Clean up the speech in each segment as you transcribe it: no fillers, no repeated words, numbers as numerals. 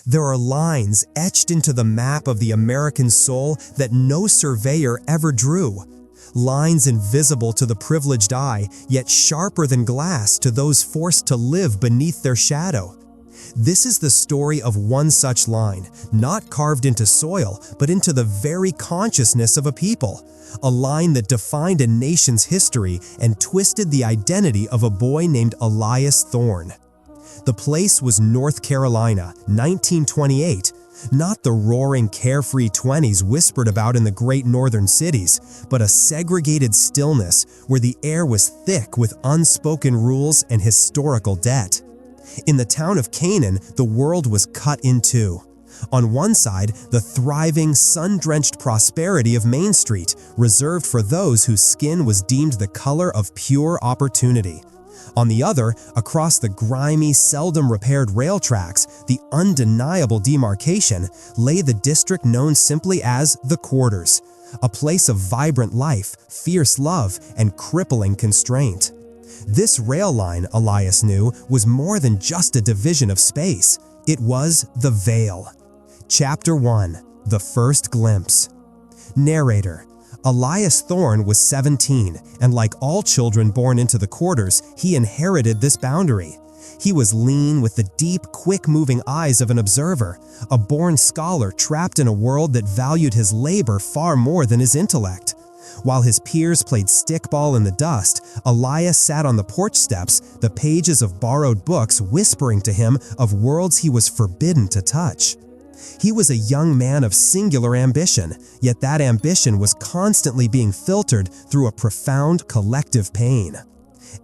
There are lines etched into the map of the American soul that no surveyor ever drew. Lines invisible to the privileged eye, yet sharper than glass to those forced to live beneath their shadow. This is the story of one such line, not carved into soil, but into the very consciousness of a people. A line that defined a nation's history and twisted the identity of a boy named Elias Thorne. The place was North Carolina, 1928, not the roaring, carefree 20s whispered about in the great northern cities, but a segregated stillness where the air was thick with unspoken rules and historical debt. In the town of Canaan, the world was cut in two. On one side, the thriving, sun-drenched prosperity of Main Street, reserved for those whose skin was deemed the color of pure opportunity. On the other, across the grimy, seldom repaired rail tracks, the undeniable demarcation, lay the district known simply as the Quarters, a place of vibrant life, fierce love, and crippling constraint. This rail line, Elias knew, was more than just a division of space. It was the Veil. Chapter 1: The First Glimpse. Narrator: Elias Thorne was 17, and like all children born into the Quarters, he inherited this boundary. He was lean with the deep, quick-moving eyes of an observer, a born scholar trapped in a world that valued his labor far more than his intellect. While his peers played stickball in the dust, Elias sat on the porch steps, the pages of borrowed books whispering to him of worlds he was forbidden to touch. He was a young man of singular ambition, yet that ambition was constantly being filtered through a profound collective pain.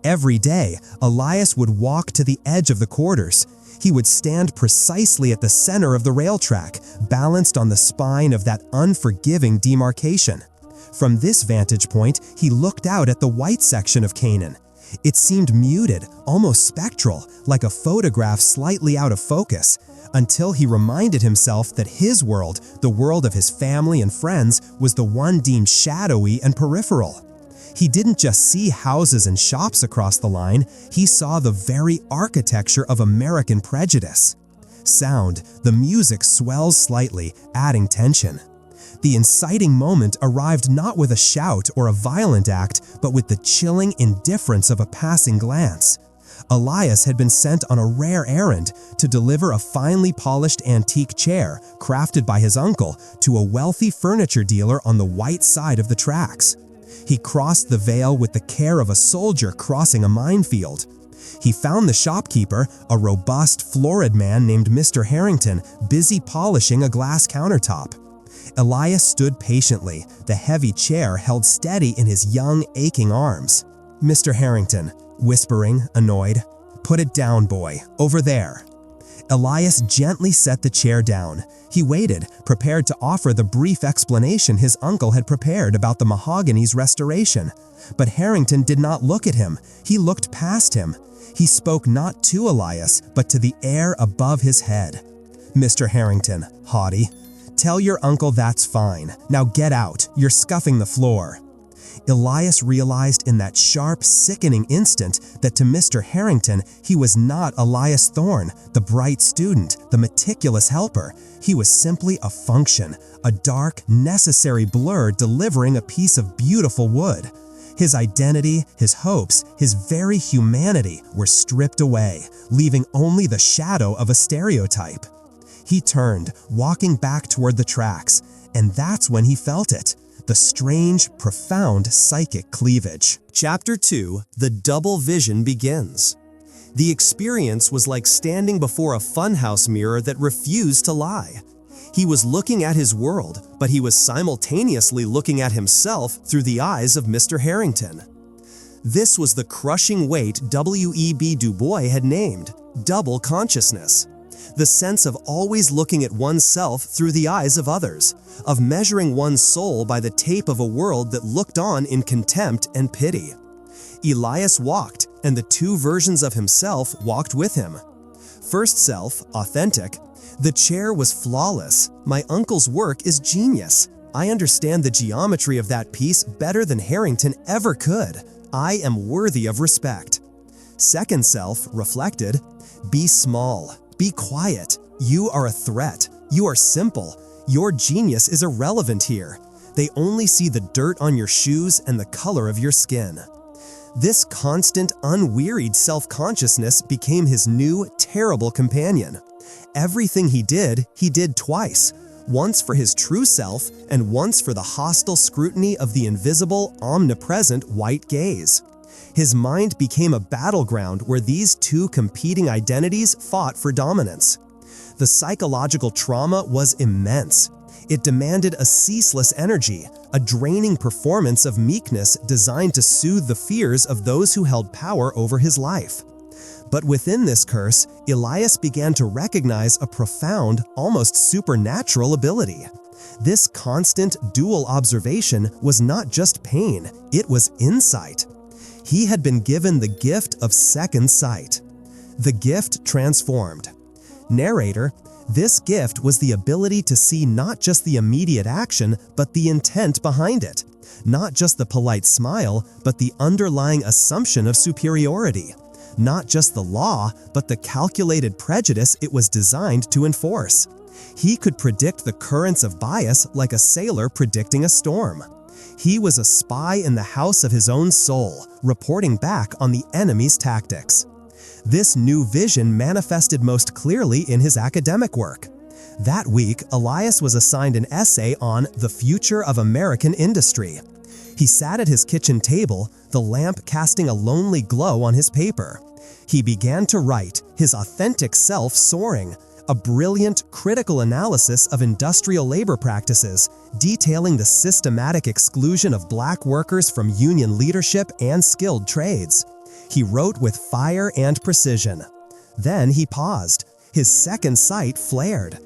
Every day, Elias would walk to the edge of the Quarters. He would stand precisely at the center of the rail track, balanced on the spine of that unforgiving demarcation. From this vantage point, he looked out at the white section of Canaan. It seemed muted, almost spectral, like a photograph slightly out of focus, until he reminded himself that his world, the world of his family and friends, was the one deemed shadowy and peripheral. He didn't just see houses and shops across the line, he saw the very architecture of American prejudice. Sound, the music swells slightly, adding tension. The inciting moment arrived not with a shout or a violent act, but with the chilling indifference of a passing glance. Elias had been sent on a rare errand to deliver a finely polished antique chair, crafted by his uncle, to a wealthy furniture dealer on the white side of the tracks. He crossed the Veil with the care of a soldier crossing a minefield. He found the shopkeeper, a robust, florid man named Mr. Harrington, busy polishing a glass countertop. Elias stood patiently, the heavy chair held steady in his young, aching arms. "Mr. Harrington," whispering, annoyed, "put it down, boy, over there." Elias gently set the chair down. He waited, prepared to offer the brief explanation his uncle had prepared about the mahogany's restoration. But Harrington did not look at him. He looked past him. He spoke not to Elias, but to the air above his head. "Mr. Harrington," haughty, "tell your uncle that's fine. Now get out. You're scuffing the floor." Elias realized in that sharp, sickening instant that to Mr. Harrington, he was not Elias Thorne, the bright student, the meticulous helper. He was simply a function, a dark, necessary blur delivering a piece of beautiful wood. His identity, his hopes, his very humanity were stripped away, leaving only the shadow of a stereotype. He turned, walking back toward the tracks, and that's when he felt it. The strange, profound psychic cleavage. Chapter 2: The Double Vision begins. The experience was like standing before a funhouse mirror that refused to lie. He was looking at his world, but he was simultaneously looking at himself through the eyes of Mr. Harrington. This was the crushing weight W.E.B. Du Bois had named double consciousness. The sense of always looking at oneself through the eyes of others, of measuring one's soul by the tape of a world that looked on in contempt and pity. Elias walked, and the two versions of himself walked with him. First self, authentic. "The chair was flawless. My uncle's work is genius. I understand the geometry of that piece better than Harrington ever could. I am worthy of respect." Second self, reflected. "Be small. "Be quiet. You are a threat. You are simple. Your genius is irrelevant here. They only see the dirt on your shoes and the color of your skin." This constant, unwearied self-consciousness became his new, terrible companion. Everything he did twice, once for his true self and once for the hostile scrutiny of the invisible, omnipresent white gaze. His mind became a battleground where these two competing identities fought for dominance. The psychological trauma was immense. It demanded a ceaseless energy, a draining performance of meekness designed to soothe the fears of those who held power over his life. But within this curse, Elias began to recognize a profound, almost supernatural ability. This constant, dual observation was not just pain, it was insight. He had been given the gift of second sight. The gift transformed. Narrator: this gift was the ability to see not just the immediate action, but the intent behind it. Not just the polite smile, but the underlying assumption of superiority. Not just the law, but the calculated prejudice it was designed to enforce. He could predict the currents of bias like a sailor predicting a storm. He was a spy in the house of his own soul, reporting back on the enemy's tactics. This new vision manifested most clearly in his academic work. That week, Elias was assigned an essay on the future of American industry. He sat at his kitchen table, the lamp casting a lonely glow on his paper. He began to write, his authentic self soaring, a brilliant, critical analysis of industrial labor practices, detailing the systematic exclusion of black workers from union leadership and skilled trades. He wrote with fire and precision. Then he paused. His second sight flared.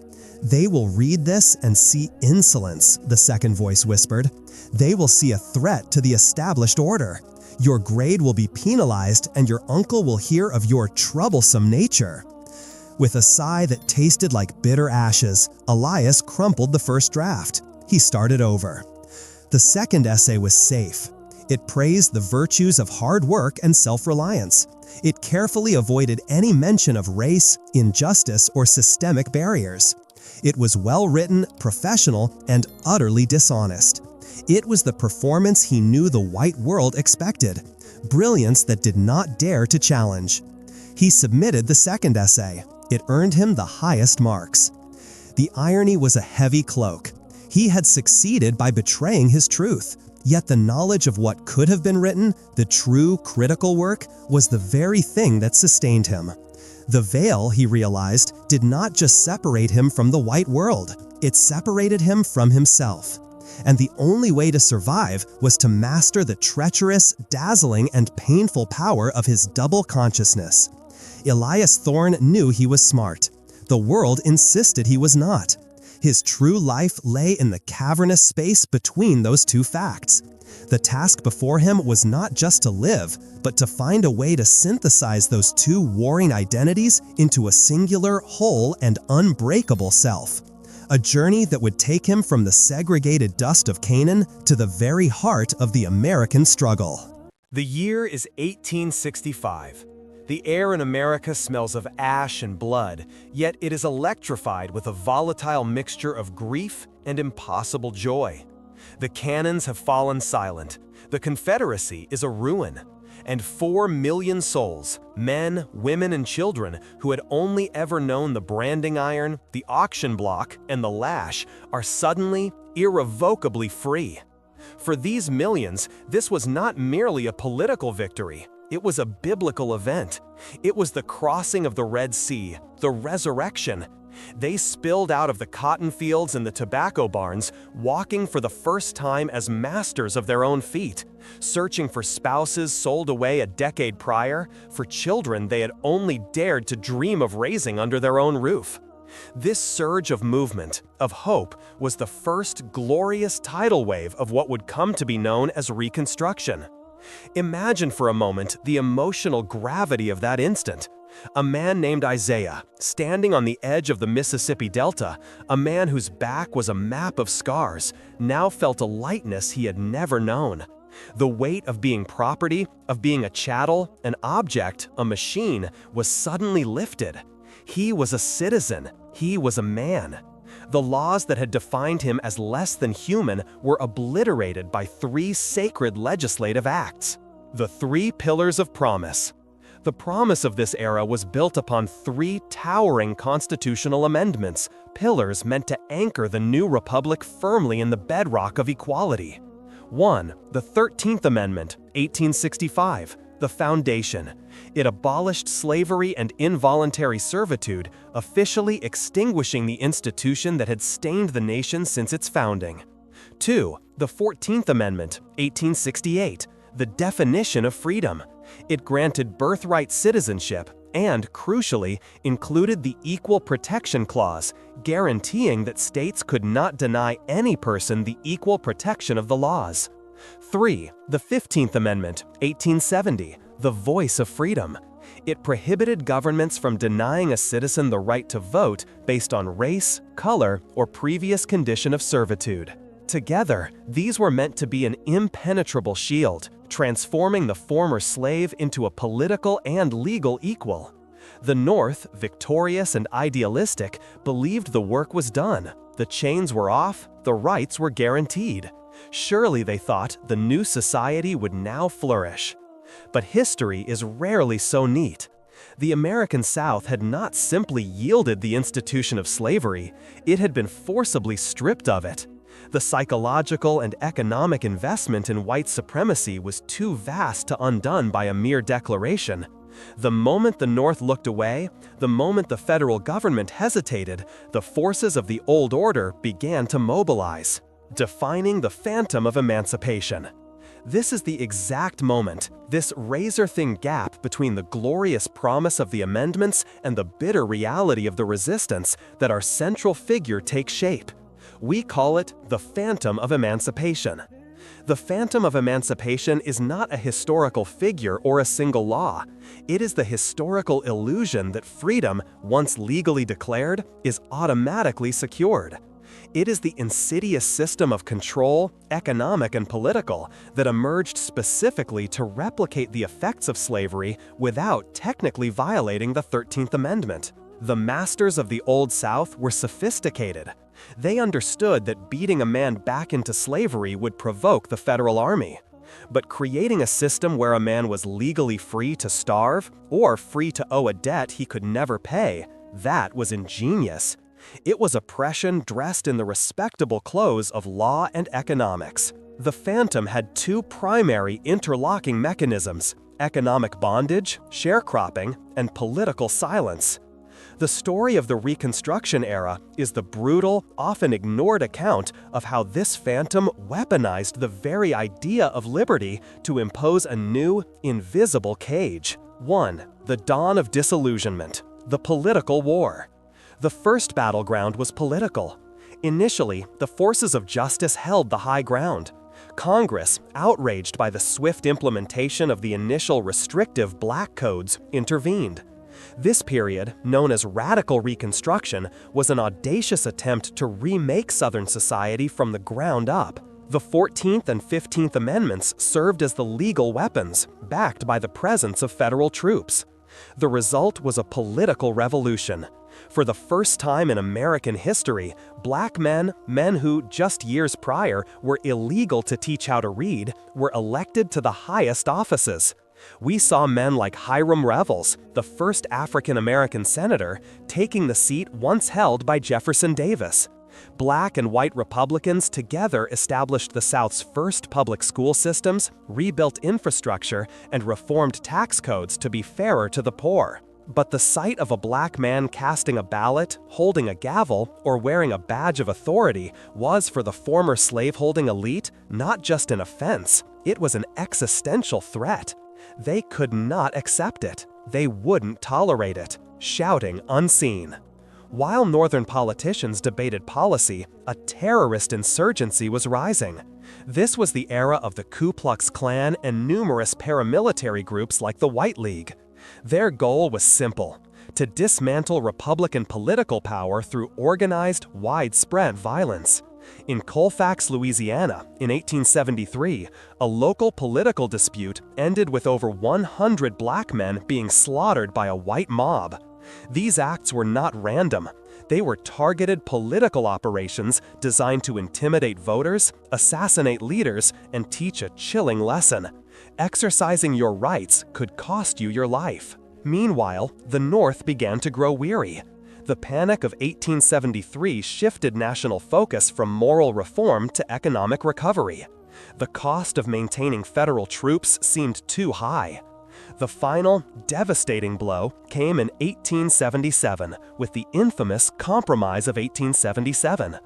"They will read this and see insolence," the second voice whispered. "They will see a threat to the established order. Your grade will be penalized and your uncle will hear of your troublesome nature." With a sigh that tasted like bitter ashes, Elias crumpled the first draft. He started over. The second essay was safe. It praised the virtues of hard work and self-reliance. It carefully avoided any mention of race, injustice, or systemic barriers. It was well-written, professional, and utterly dishonest. It was the performance he knew the white world expected, brilliance that did not dare to challenge. He submitted the second essay. It earned him the highest marks. The irony was a heavy cloak. He had succeeded by betraying his truth. Yet the knowledge of what could have been written, the true critical work, was the very thing that sustained him. The veil, he realized, did not just separate him from the white world, it separated him from himself. And the only way to survive was to master the treacherous, dazzling, and painful power of his double consciousness. Elias Thorne knew he was smart. The world insisted he was not. His true life lay in the cavernous space between those two facts. The task before him was not just to live, but to find a way to synthesize those two warring identities into a singular, whole, and unbreakable self. A journey that would take him from the segregated dust of Canaan to the very heart of the American struggle. The year is 1865. The air in America smells of ash and blood, yet it is electrified with a volatile mixture of grief and impossible joy. The cannons have fallen silent. The Confederacy is a ruin. And 4 million souls, men, women, and children who had only ever known the branding iron, the auction block, and the lash are suddenly, irrevocably free. For these millions, this was not merely a political victory. It was a biblical event. It was the crossing of the Red Sea, the resurrection. They spilled out of the cotton fields and the tobacco barns, walking for the first time as masters of their own feet, searching for spouses sold away a decade prior, for children they had only dared to dream of raising under their own roof. This surge of movement, of hope, was the first glorious tidal wave of what would come to be known as Reconstruction. Imagine for a moment the emotional gravity of that instant. A man named Isaiah, standing on the edge of the Mississippi Delta, a man whose back was a map of scars, now felt a lightness he had never known. The weight of being property, of being a chattel, an object, a machine, was suddenly lifted. He was a citizen. He was a man. The laws that had defined him as less than human were obliterated by 3 sacred legislative acts. The 3 Pillars of Promise. The promise of this era was built upon 3 towering constitutional amendments, pillars meant to anchor the new republic firmly in the bedrock of equality. 1. The 13th Amendment, 1865, the foundation. It abolished slavery and involuntary servitude, officially extinguishing the institution that had stained the nation since its founding. 2. The 14th Amendment, 1868, the definition of freedom. It granted birthright citizenship and, crucially, included the Equal Protection Clause, guaranteeing that states could not deny any person the equal protection of the laws. 3. The 15th Amendment, 1870, the voice of freedom. It prohibited governments from denying a citizen the right to vote based on race, color, or previous condition of servitude. Together, these were meant to be an impenetrable shield, transforming the former slave into a political and legal equal. The North, victorious and idealistic, believed the work was done. The chains were off, the rights were guaranteed. Surely, they thought, the new society would now flourish. But history is rarely so neat. The American South had not simply yielded the institution of slavery, it had been forcibly stripped of it. The psychological and economic investment in white supremacy was too vast to undone by a mere declaration. The moment the North looked away, the moment the federal government hesitated, the forces of the old order began to mobilize, defining the phantom of emancipation. This is the exact moment, this razor-thin gap between the glorious promise of the amendments and the bitter reality of the resistance, that our central figure takes shape. We call it the Phantom of Emancipation. The Phantom of Emancipation is not a historical figure or a single law. It is the historical illusion that freedom, once legally declared, is automatically secured. It is the insidious system of control, economic and political, that emerged specifically to replicate the effects of slavery without technically violating the 13th Amendment. The masters of the Old South were sophisticated. They understood that beating a man back into slavery would provoke the federal army. But creating a system where a man was legally free to starve or free to owe a debt he could never pay, that was ingenious. It was oppression dressed in the respectable clothes of law and economics. The Phantom had 2 primary interlocking mechanisms: economic bondage, sharecropping, and political silence. The story of the Reconstruction era is the brutal, often ignored account of how this phantom weaponized the very idea of liberty to impose a new, invisible cage. 1. The dawn of disillusionment, the political war. The first battleground was political. Initially, the forces of justice held the high ground. Congress, outraged by the swift implementation of the initial restrictive black codes, intervened. This period, known as Radical Reconstruction, was an audacious attempt to remake Southern society from the ground up. The 14th and 15th Amendments served as the legal weapons, backed by the presence of federal troops. The result was a political revolution. For the first time in American history, black men who, just years prior, were illegal to teach how to read, were elected to the highest offices. We saw men like Hiram Revels, the first African-American senator, taking the seat once held by Jefferson Davis. Black and white Republicans together established the South's first public school systems, rebuilt infrastructure, and reformed tax codes to be fairer to the poor. But the sight of a black man casting a ballot, holding a gavel, or wearing a badge of authority was, for the former slaveholding elite, not just an offense, it was an existential threat. They could not accept it. They wouldn't tolerate it, shouting unseen. While Northern politicians debated policy, a terrorist insurgency was rising. This was the era of the Ku Klux Klan and numerous paramilitary groups like the White League. Their goal was simple: to dismantle Republican political power through organized, widespread violence. In Colfax, Louisiana, in 1873, a local political dispute ended with over 100 black men being slaughtered by a white mob. These acts were not random. They were targeted political operations designed to intimidate voters, assassinate leaders, and teach a chilling lesson. Exercising your rights could cost you your life. Meanwhile, the North began to grow weary. The Panic of 1873 shifted national focus from moral reform to economic recovery. The cost of maintaining federal troops seemed too high. The final, devastating blow came in 1877 with the infamous Compromise of 1877.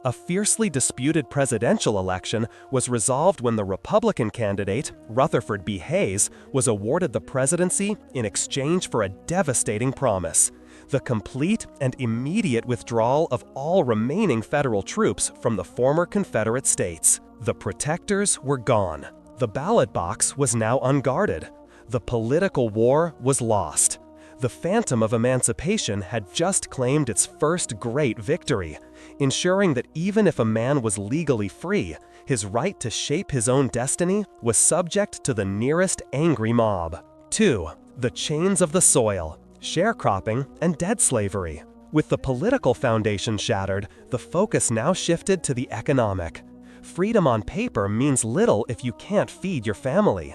A fiercely disputed presidential election was resolved when the Republican candidate, Rutherford B. Hayes, was awarded the presidency in exchange for a devastating promise: the complete and immediate withdrawal of all remaining federal troops from the former Confederate states. The protectors were gone. The ballot box was now unguarded. The political war was lost. The phantom of emancipation had just claimed its first great victory, ensuring that even if a man was legally free, his right to shape his own destiny was subject to the nearest angry mob. 2. The chains of the soil, sharecropping, and debt slavery. With the political foundation shattered, the focus now shifted to the economic. Freedom on paper means little if you can't feed your family.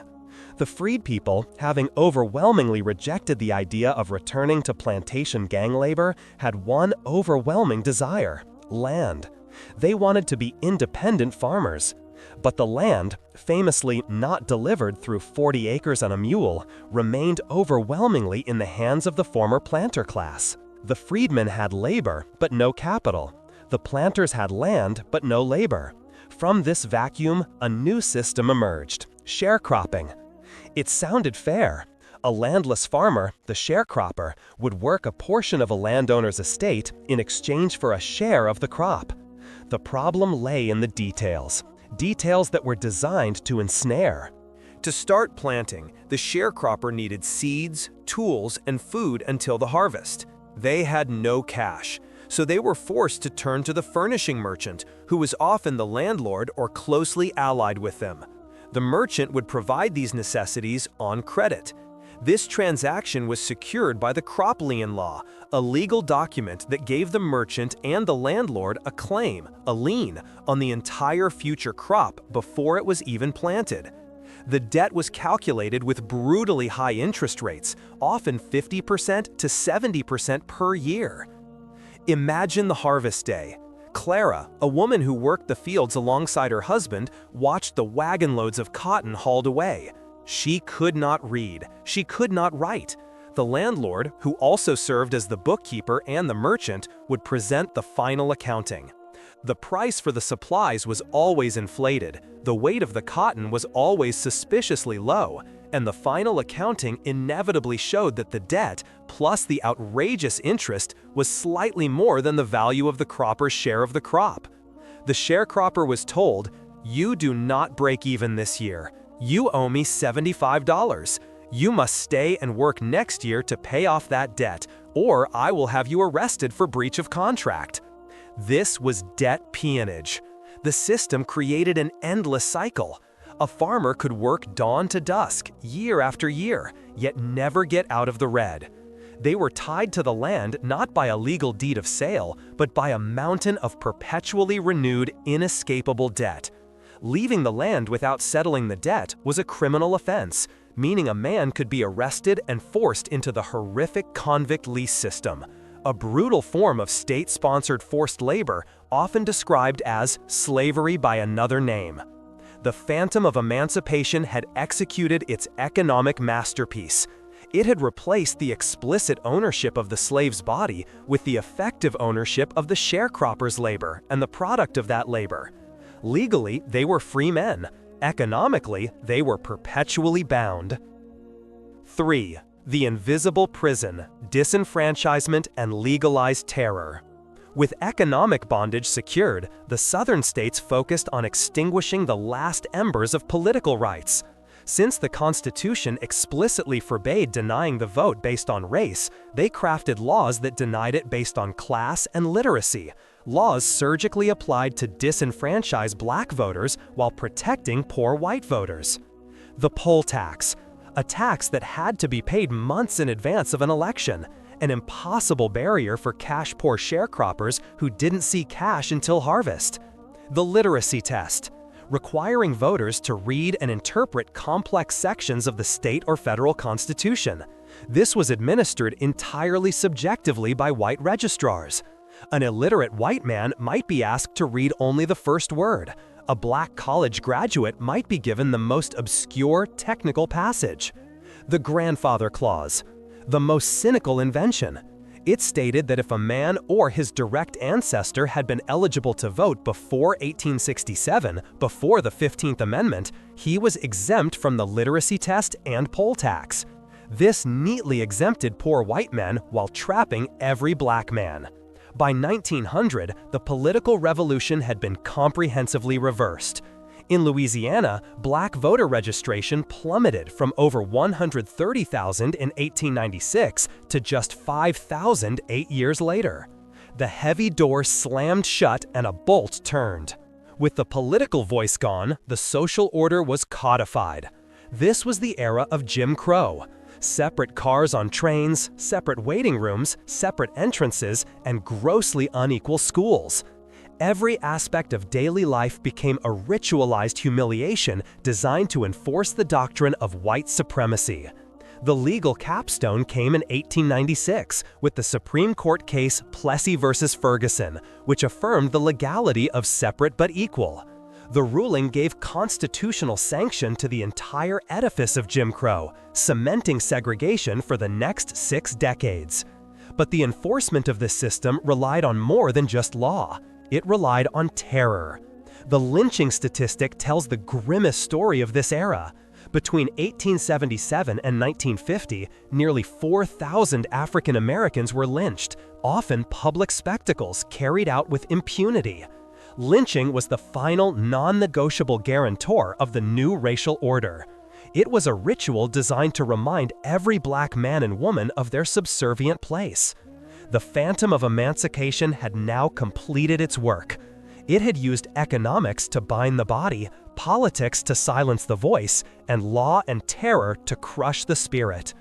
The freed people, having overwhelmingly rejected the idea of returning to plantation gang labor, had one overwhelming desire: land. They wanted to be independent farmers. But the land, famously not delivered through 40 acres on a mule, remained overwhelmingly in the hands of the former planter class. The freedmen had labor, but no capital. The planters had land, but no labor. From this vacuum, a new system emerged: sharecropping. It sounded fair. A landless farmer, the sharecropper, would work a portion of a landowner's estate in exchange for a share of the crop. The problem lay in the details that were designed to ensnare. To start planting, the sharecropper needed seeds, tools, and food until the harvest. They had no cash, so they were forced to turn to the furnishing merchant, who was often the landlord or closely allied with them. The merchant would provide these necessities on credit. This transaction was secured by the crop lien law, a legal document that gave the merchant and the landlord a claim, a lien, on the entire future crop before it was even planted. The debt was calculated with brutally high interest rates, often 50% to 70% per year. Imagine the harvest day. Clara, a woman who worked the fields alongside her husband, watched the wagon loads of cotton hauled away. She could not read. She could not write. The landlord, who also served as the bookkeeper and the merchant, would present the final accounting. The price for the supplies was always inflated, the weight of the cotton was always suspiciously low, and the final accounting inevitably showed that the debt, plus the outrageous interest, was slightly more than the value of the cropper's share of the crop. The sharecropper was told, "You do not break even this year. You owe me $75. You must stay and work next year to pay off that debt, or I will have you arrested for breach of contract." This was debt peonage. The system created an endless cycle. A farmer could work dawn to dusk, year after year, yet never get out of the red. They were tied to the land not by a legal deed of sale, but by a mountain of perpetually renewed, inescapable debt. Leaving the land without settling the debt was a criminal offense, meaning a man could be arrested and forced into the horrific convict lease system, a brutal form of state-sponsored forced labor often described as slavery by another name. The phantom of emancipation had executed its economic masterpiece. It had replaced the explicit ownership of the slave's body with the effective ownership of the sharecropper's labor and the product of that labor. Legally, they were free men. Economically, they were perpetually bound. 3. The invisible prison, disenfranchisement, and legalized terror. With economic bondage secured, the southern states focused on extinguishing the last embers of political rights. Since the Constitution explicitly forbade denying the vote based on race, they crafted laws that denied it based on class and literacy, laws surgically applied to disenfranchise black voters while protecting poor white voters. The poll tax, a tax that had to be paid months in advance of an election, an impossible barrier for cash-poor sharecroppers who didn't see cash until harvest. The literacy test, requiring voters to read and interpret complex sections of the state or federal constitution. This was administered entirely subjectively by white registrars. An illiterate white man might be asked to read only the first word. A black college graduate might be given the most obscure technical passage. The grandfather clause, the most cynical invention. It stated that if a man or his direct ancestor had been eligible to vote before 1867, before the 15th Amendment, he was exempt from the literacy test and poll tax. This neatly exempted poor white men while trapping every black man. By 1900, the political revolution had been comprehensively reversed. In Louisiana, black voter registration plummeted from over 130,000 in 1896 to just 5,000 8 years later. The heavy door slammed shut and a bolt turned. With the political voice gone, the social order was codified. This was the era of Jim Crow. Separate cars on trains, separate waiting rooms, separate entrances, and grossly unequal schools. Every aspect of daily life became a ritualized humiliation designed to enforce the doctrine of white supremacy. The legal capstone came in 1896 with the Supreme Court case Plessy v. Ferguson, which affirmed the legality of separate but equal. The ruling gave constitutional sanction to the entire edifice of Jim Crow, cementing segregation for the next 6 decades. But the enforcement of this system relied on more than just law. It relied on terror. The lynching statistic tells the grimmest story of this era. Between 1877 and 1950, nearly 4,000 African Americans were lynched, often public spectacles carried out with impunity. Lynching was the final non-negotiable guarantor of the new racial order. It was a ritual designed to remind every black man and woman of their subservient place. The phantom of emancipation had now completed its work. It had used economics to bind the body, politics to silence the voice, and law and terror to crush the spirit.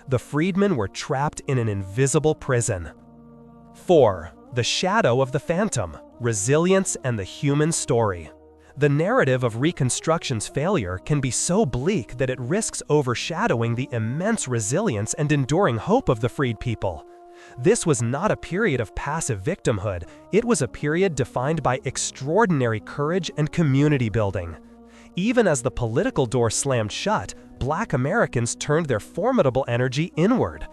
The freedmen were trapped in an invisible prison. 4. The shadow of the phantom, resilience and the human story. The narrative of Reconstruction's failure can be so bleak that it risks overshadowing the immense resilience and enduring hope of the freed people. This was not a period of passive victimhood, it was a period defined by extraordinary courage and community building. Even as the political door slammed shut, Black Americans turned their formidable energy inward.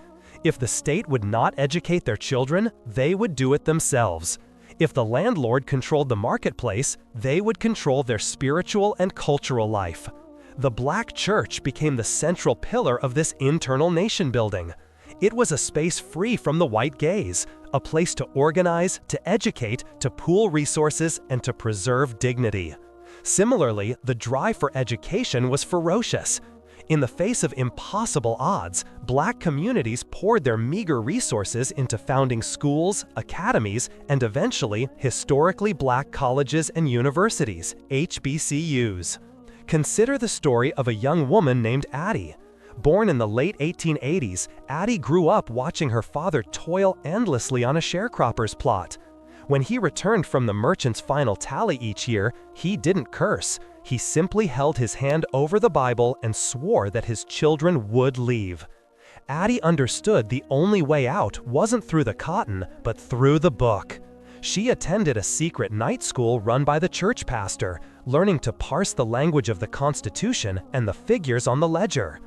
If the state would not educate their children, they would do it themselves. If the landlord controlled the marketplace, they would control their spiritual and cultural life. The Black church became the central pillar of this internal nation building. It was a space free from the white gaze, a place to organize, to educate, to pool resources, and to preserve dignity. Similarly, the drive for education was ferocious. In the face of impossible odds, Black communities poured their meager resources into founding schools, academies, and eventually historically Black colleges and universities, HBCUs. Consider the story of a young woman named Addie. Born in the late 1880s, Addie grew up watching her father toil endlessly on a sharecropper's plot. When he returned from the merchant's final tally each year, he didn't curse. He simply held his hand over the Bible and swore that his children would leave. Addie understood the only way out wasn't through the cotton, but through the book. She attended a secret night school run by the church pastor, learning to parse the language of the Constitution and the figures on the ledger.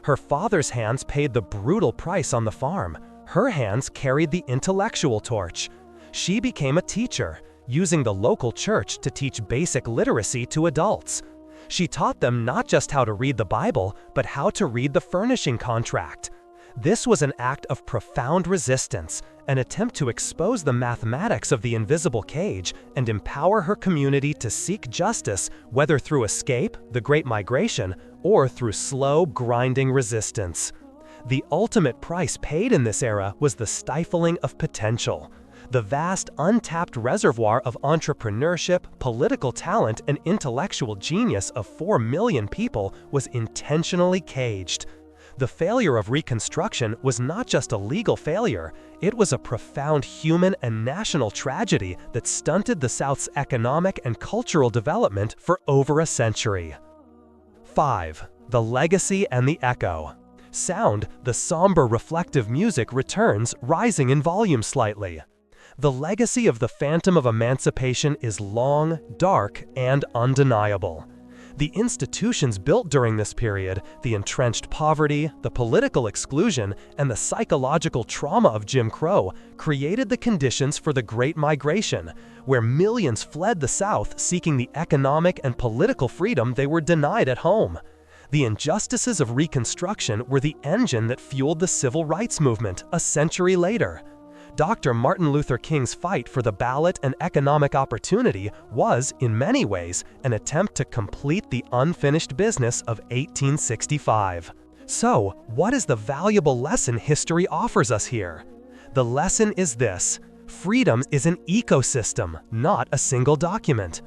Her father's hands paid the brutal price on the farm. Her hands carried the intellectual torch. She became a teacher, using the local church to teach basic literacy to adults. She taught them not just how to read the Bible, but how to read the furnishing contract. This was an act of profound resistance, an attempt to expose the mathematics of the invisible cage and empower her community to seek justice, whether through escape, the Great Migration, or through slow, grinding resistance. The ultimate price paid in this era was the stifling of potential. The vast, untapped reservoir of entrepreneurship, political talent, and intellectual genius of 4 million people was intentionally caged. The failure of Reconstruction was not just a legal failure, it was a profound human and national tragedy that stunted the South's economic and cultural development for over a century. 5. The legacy and the echo. Sound, the somber reflective music returns, rising in volume slightly. The legacy of the Phantom of Emancipation is long, dark, and undeniable. The institutions built during this period, the entrenched poverty, the political exclusion, and the psychological trauma of Jim Crow, created the conditions for the Great Migration, where millions fled the South seeking the economic and political freedom they were denied at home. The injustices of Reconstruction were the engine that fueled the Civil Rights Movement a century later. Dr. Martin Luther King's fight for the ballot and economic opportunity was, in many ways, an attempt to complete the unfinished business of 1865. So, what is the valuable lesson history offers us here? The lesson is this: freedom is an ecosystem, not a single document.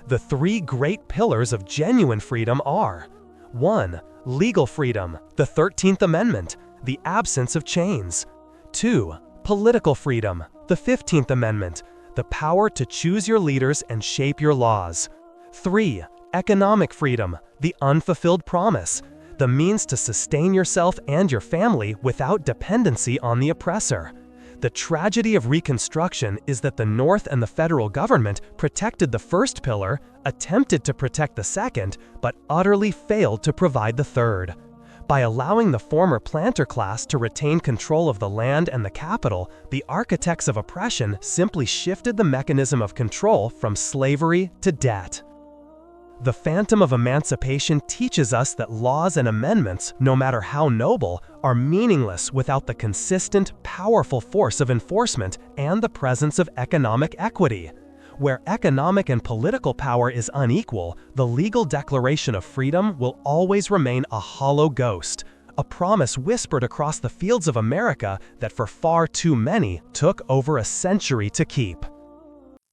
The three great pillars of genuine freedom are: 1. Legal freedom, the 13th Amendment, the absence of chains. 2. Political freedom, the 15th Amendment, the power to choose your leaders and shape your laws. 3. Economic freedom, the unfulfilled promise, the means to sustain yourself and your family without dependency on the oppressor. The tragedy of Reconstruction is that the North and the federal government protected the first pillar, attempted to protect the second, but utterly failed to provide the third. By allowing the former planter class to retain control of the land and the capital, the architects of oppression simply shifted the mechanism of control from slavery to debt. The Phantom of Emancipation teaches us that laws and amendments, no matter how noble, are meaningless without the consistent, powerful force of enforcement and the presence of economic equity. Where economic and political power is unequal, the legal declaration of freedom will always remain a hollow ghost, a promise whispered across the fields of America that for far too many took over a century to keep.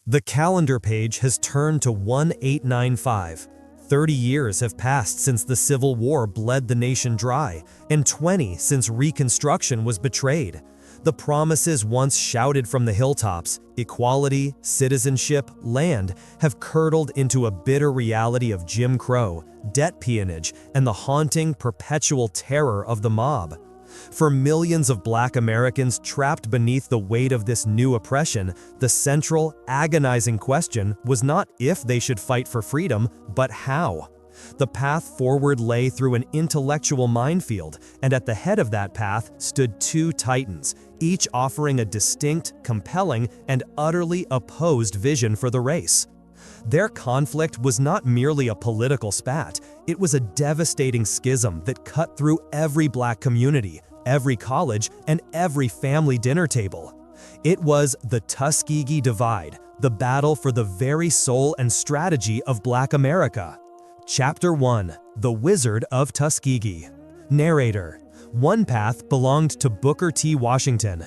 The calendar page has turned to 1895. 30 years have passed since the Civil War bled the nation dry, and 20 since Reconstruction was betrayed. The promises once shouted from the hilltops, equality, citizenship, land, have curdled into a bitter reality of Jim Crow, debt peonage, and the haunting, perpetual terror of the mob. For millions of Black Americans trapped beneath the weight of this new oppression, the central, agonizing question was not if they should fight for freedom, but how. The path forward lay through an intellectual minefield, and at the head of that path stood two titans, each offering a distinct, compelling, and utterly opposed vision for the race. Their conflict was not merely a political spat, it was a devastating schism that cut through every Black community, every college, and every family dinner table. It was the Tuskegee Divide, the battle for the very soul and strategy of Black America. Chapter 1: The Wizard of Tuskegee. Narrator: one path belonged to Booker T. Washington.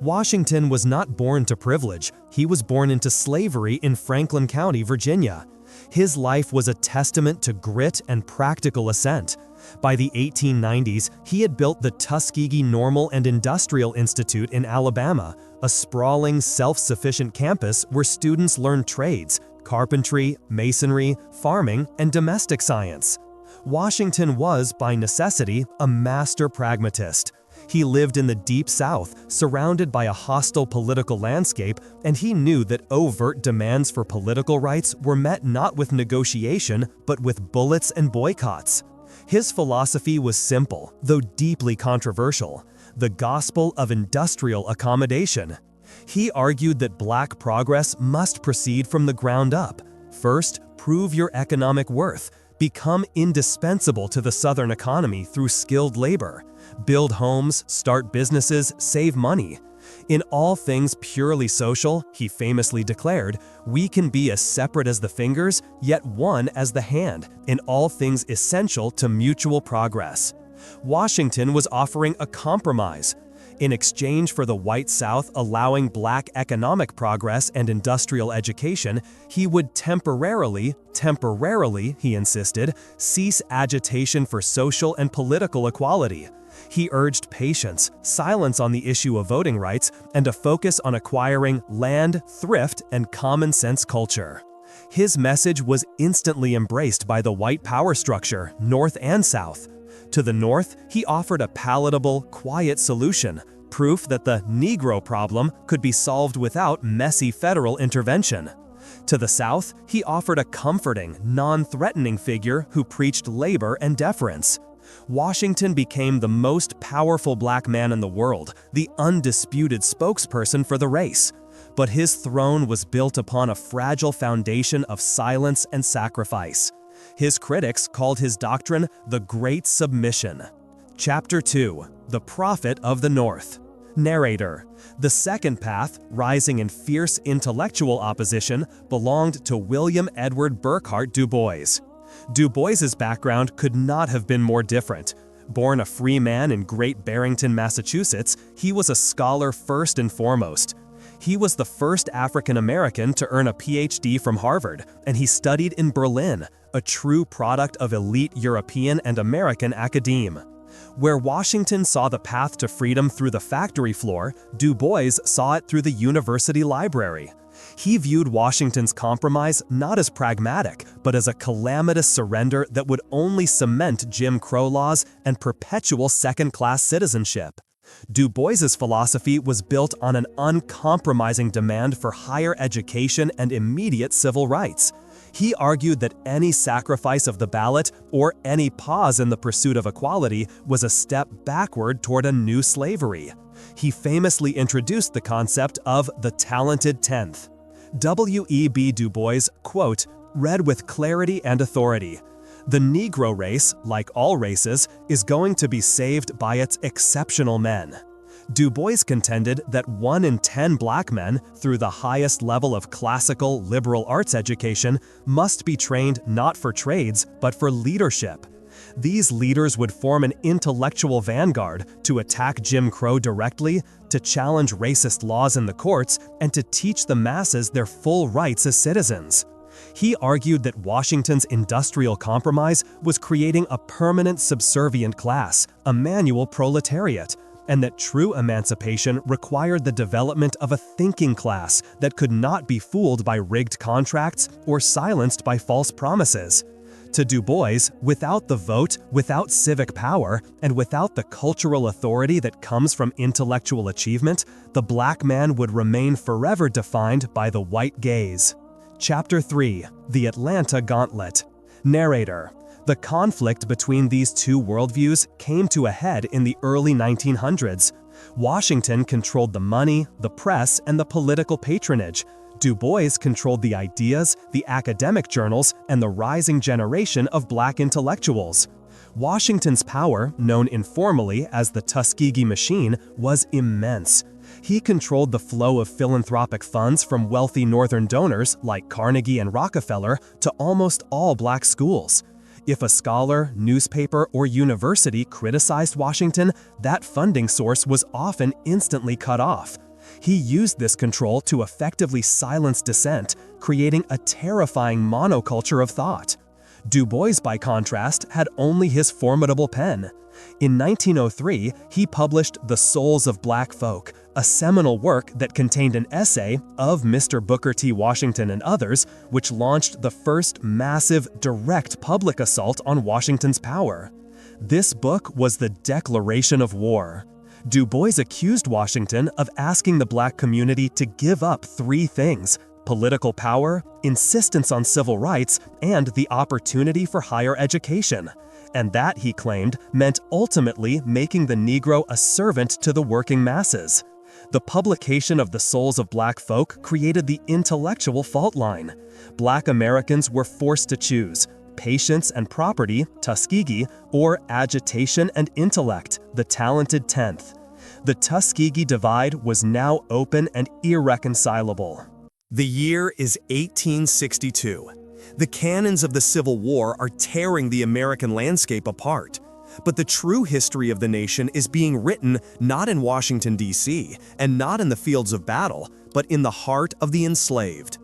Washington was not born to privilege, he was born into slavery in Franklin County, Virginia. His life was a testament to grit and practical ascent. By the 1890s, he had built the Tuskegee Normal and Industrial Institute in Alabama, a sprawling, self-sufficient campus where students learned trades, carpentry, masonry, farming, and domestic science. Washington was, by necessity, a master pragmatist. He lived in the Deep South, surrounded by a hostile political landscape, and he knew that overt demands for political rights were met not with negotiation, but with bullets and boycotts. His philosophy was simple, though deeply controversial: the gospel of industrial accommodation. He argued that Black progress must proceed from the ground up. First, prove your economic worth. Become indispensable to the Southern economy through skilled labor. Build homes, start businesses, save money. In all things purely social, he famously declared, we can be as separate as the fingers, yet one as the hand, in all things essential to mutual progress. Washington was offering a compromise. In exchange for the white South allowing Black economic progress and industrial education, he would temporarily, he insisted, cease agitation for social and political equality. He urged patience, silence on the issue of voting rights, and a focus on acquiring land, thrift, and common-sense culture. His message was instantly embraced by the white power structure, North and South. To the North, he offered a palatable, quiet solution, proof that the Negro problem could be solved without messy federal intervention. To the South, he offered a comforting, non-threatening figure who preached labor and deference. Washington became the most powerful black man in the world, the undisputed spokesperson for the race. But his throne was built upon a fragile foundation of silence and sacrifice. His critics called his doctrine the Great Submission. Chapter 2. The Prophet of the North. Narrator. The second path, rising in fierce intellectual opposition, belonged to William Edward Burghardt Du Bois. Du Bois's background could not have been more different. Born a free man in Great Barrington, Massachusetts, he was a scholar first and foremost. He was the first African American to earn a PhD from Harvard, and he studied in Berlin, a true product of elite European and American academe. Where Washington saw the path to freedom through the factory floor, Du Bois saw it through the university library. He viewed Washington's compromise not as pragmatic, but as a calamitous surrender that would only cement Jim Crow laws and perpetual second-class citizenship. Du Bois's philosophy was built on an uncompromising demand for higher education and immediate civil rights. He argued that any sacrifice of the ballot or any pause in the pursuit of equality was a step backward toward a new slavery. He famously introduced the concept of the talented tenth. W.E.B. Du Bois, quote, read with clarity and authority, "The Negro race, like all races, is going to be saved by its exceptional men." Du Bois contended that 1 in 10 black men, through the highest level of classical liberal arts education, must be trained not for trades, but for leadership. These leaders would form an intellectual vanguard to attack Jim Crow directly, to challenge racist laws in the courts, and to teach the masses their full rights as citizens. He argued that Washington's industrial compromise was creating a permanent subservient class, a manual proletariat, and that true emancipation required the development of a thinking class that could not be fooled by rigged contracts or silenced by false promises. To Du Bois, without the vote, without civic power, and without the cultural authority that comes from intellectual achievement, the black man would remain forever defined by the white gaze. Chapter 3. The Atlanta Gauntlet. Narrator. The conflict between these two worldviews came to a head in the early 1900s. Washington controlled the money, the press, and the political patronage. Du Bois controlled the ideas, the academic journals, and the rising generation of black intellectuals. Washington's power, known informally as the Tuskegee Machine, was immense. He controlled the flow of philanthropic funds from wealthy Northern donors like Carnegie and Rockefeller to almost all black schools. If a scholar, newspaper, or university criticized Washington, that funding source was often instantly cut off. He used this control to effectively silence dissent, creating a terrifying monoculture of thought. Du Bois, by contrast, had only his formidable pen. In 1903, he published The Souls of Black Folk, a seminal work that contained an essay of Mr. Booker T. Washington and others, which launched the first massive, direct public assault on Washington's power. This book was the declaration of war. Du Bois accused Washington of asking the black community to give up 3 things: political power, insistence on civil rights, and the opportunity for higher education. And that, he claimed, meant ultimately making the Negro a servant to the working masses. The publication of The Souls of Black Folk created the intellectual fault line. Black Americans were forced to choose patience and property, Tuskegee, or agitation and intellect, the talented tenth. The Tuskegee divide was now open and irreconcilable. The year is 1862. The cannons of the Civil War are tearing the American landscape apart. But the true history of the nation is being written not in Washington, D.C., and not in the fields of battle, but in the heart of the enslaved.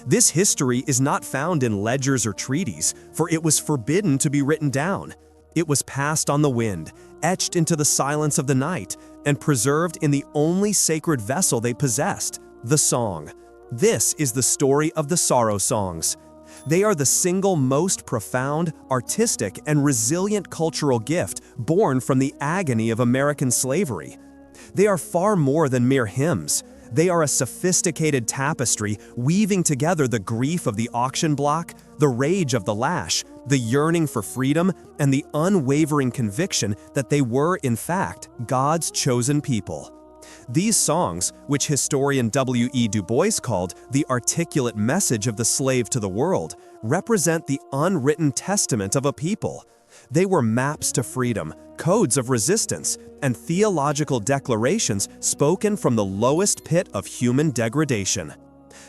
This history is not found in ledgers or treaties, for it was forbidden to be written down. It was passed on the wind, etched into the silence of the night and preserved in the only sacred vessel they possessed, the song. This is the story of the sorrow songs. They are the single most profound, artistic, and resilient cultural gift born from the agony of American slavery. They are far more than mere hymns. They are a sophisticated tapestry weaving together the grief of the auction block, the rage of the lash, the yearning for freedom, and the unwavering conviction that they were, in fact, God's chosen people. These songs, which historian W.E. Du Bois called the articulate message of the slave to the world, represent the unwritten testament of a people. They were maps to freedom, codes of resistance, and theological declarations spoken from the lowest pit of human degradation.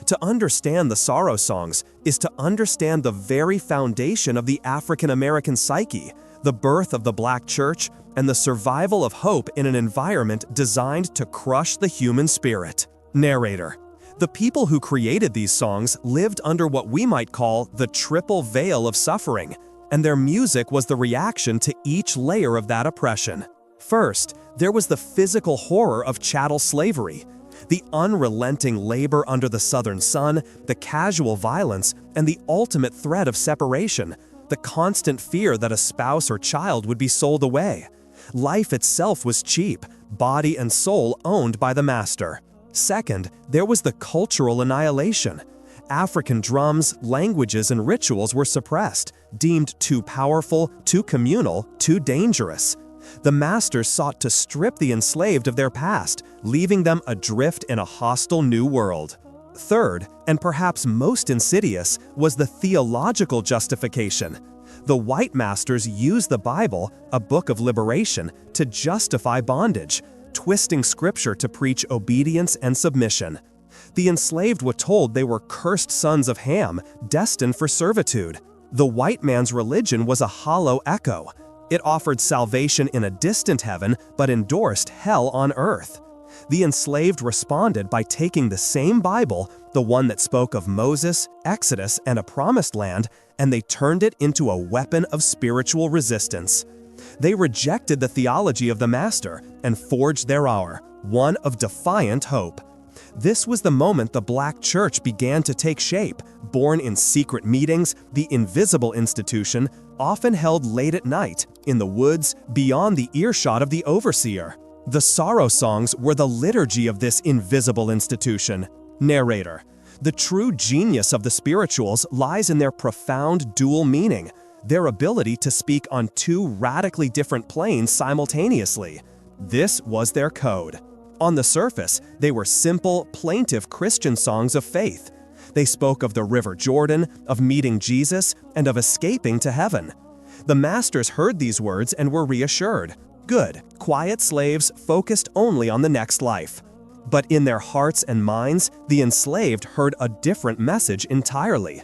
To understand the sorrow songs is to understand the very foundation of the African American psyche, the birth of the Black church, and the survival of hope in an environment designed to crush the human spirit. Narrator: the people who created these songs lived under what we might call the triple veil of suffering, and their music was the reaction to each layer of that oppression. First, there was the physical horror of chattel slavery, the unrelenting labor under the southern sun, the casual violence, and the ultimate threat of separation, the constant fear that a spouse or child would be sold away. Life itself was cheap, body and soul owned by the master. Second, there was the cultural annihilation. African drums, languages, and rituals were suppressed, deemed too powerful, too communal, too dangerous. The masters sought to strip the enslaved of their past, leaving them adrift in a hostile new world. Third, and perhaps most insidious, was the theological justification. The white masters used the Bible, a book of liberation, to justify bondage, twisting scripture to preach obedience and submission. The enslaved were told they were cursed sons of Ham, destined for servitude. The white man's religion was a hollow echo. It offered salvation in a distant heaven, but endorsed hell on earth. The enslaved responded by taking the same Bible, the one that spoke of Moses, Exodus, and a promised land, and they turned it into a weapon of spiritual resistance. They rejected the theology of the master and forged their hour, one of defiant hope. This was the moment the Black church began to take shape, born in secret meetings, the invisible institution, often held late at night, in the woods, beyond the earshot of the overseer. The sorrow songs were the liturgy of this invisible institution. Narrator: the true genius of the spirituals lies in their profound dual meaning, their ability to speak on two radically different planes simultaneously. This was their code. On the surface, they were simple, plaintive Christian songs of faith. They spoke of the River Jordan, of meeting Jesus, and of escaping to heaven. The masters heard these words and were reassured. Good, quiet slaves focused only on the next life. But in their hearts and minds, the enslaved heard a different message entirely.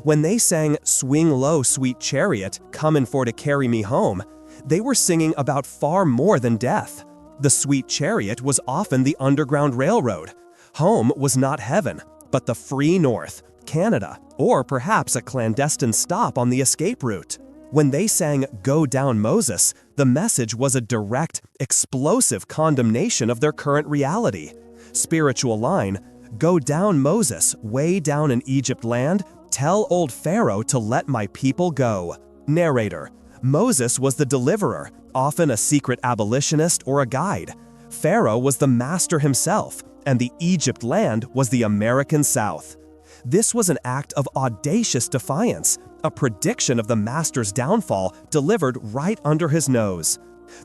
When they sang "Swing Low, Sweet Chariot, Comin' for to Carry Me Home," they were singing about far more than death. The sweet chariot was often the Underground Railroad. Home was not heaven, but the free North, Canada, or perhaps a clandestine stop on the escape route. When they sang "Go Down Moses," the message was a direct, explosive condemnation of their current reality. Spiritual line: "Go down Moses, way down in Egypt land, tell old Pharaoh to let my people go." Narrator: Moses was the deliverer, often a secret abolitionist or a guide. Pharaoh was the master himself, and the Egypt land was the American South. This was an act of audacious defiance, a prediction of the master's downfall delivered right under his nose.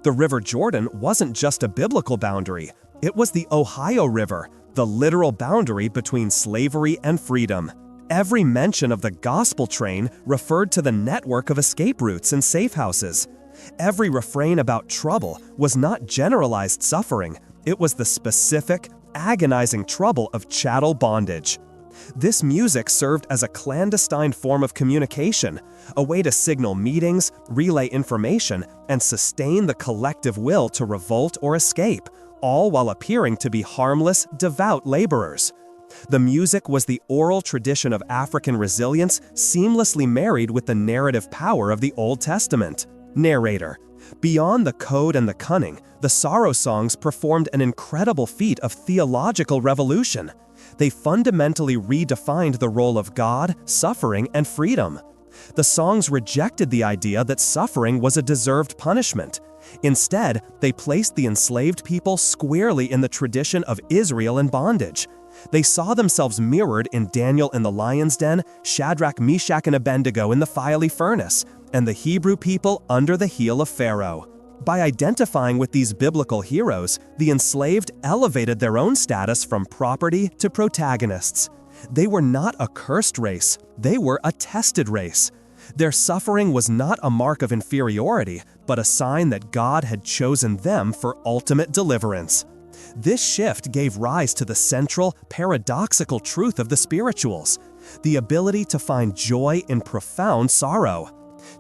The River Jordan wasn't just a biblical boundary, it was the Ohio River, the literal boundary between slavery and freedom. Every mention of the gospel train referred to the network of escape routes and safe houses. Every refrain about trouble was not generalized suffering, it was the specific, agonizing trouble of chattel bondage. This music served as a clandestine form of communication, a way to signal meetings, relay information, and sustain the collective will to revolt or escape, all while appearing to be harmless, devout laborers. The music was the oral tradition of African resilience seamlessly married with the narrative power of the Old Testament. Narrator: Beyond the code and the cunning, the sorrow songs performed an incredible feat of theological revolution. They fundamentally redefined the role of God, suffering, and freedom. The songs rejected the idea that suffering was a deserved punishment. Instead, they placed the enslaved people squarely in the tradition of Israel in bondage. They saw themselves mirrored in Daniel in the lion's den, Shadrach, Meshach, and Abednego in the fiery furnace, and the Hebrew people under the heel of Pharaoh. By identifying with these biblical heroes, the enslaved elevated their own status from property to protagonists. They were not a cursed race, they were a tested race. Their suffering was not a mark of inferiority, but a sign that God had chosen them for ultimate deliverance. This shift gave rise to the central, paradoxical truth of the spirituals, the ability to find joy in profound sorrow.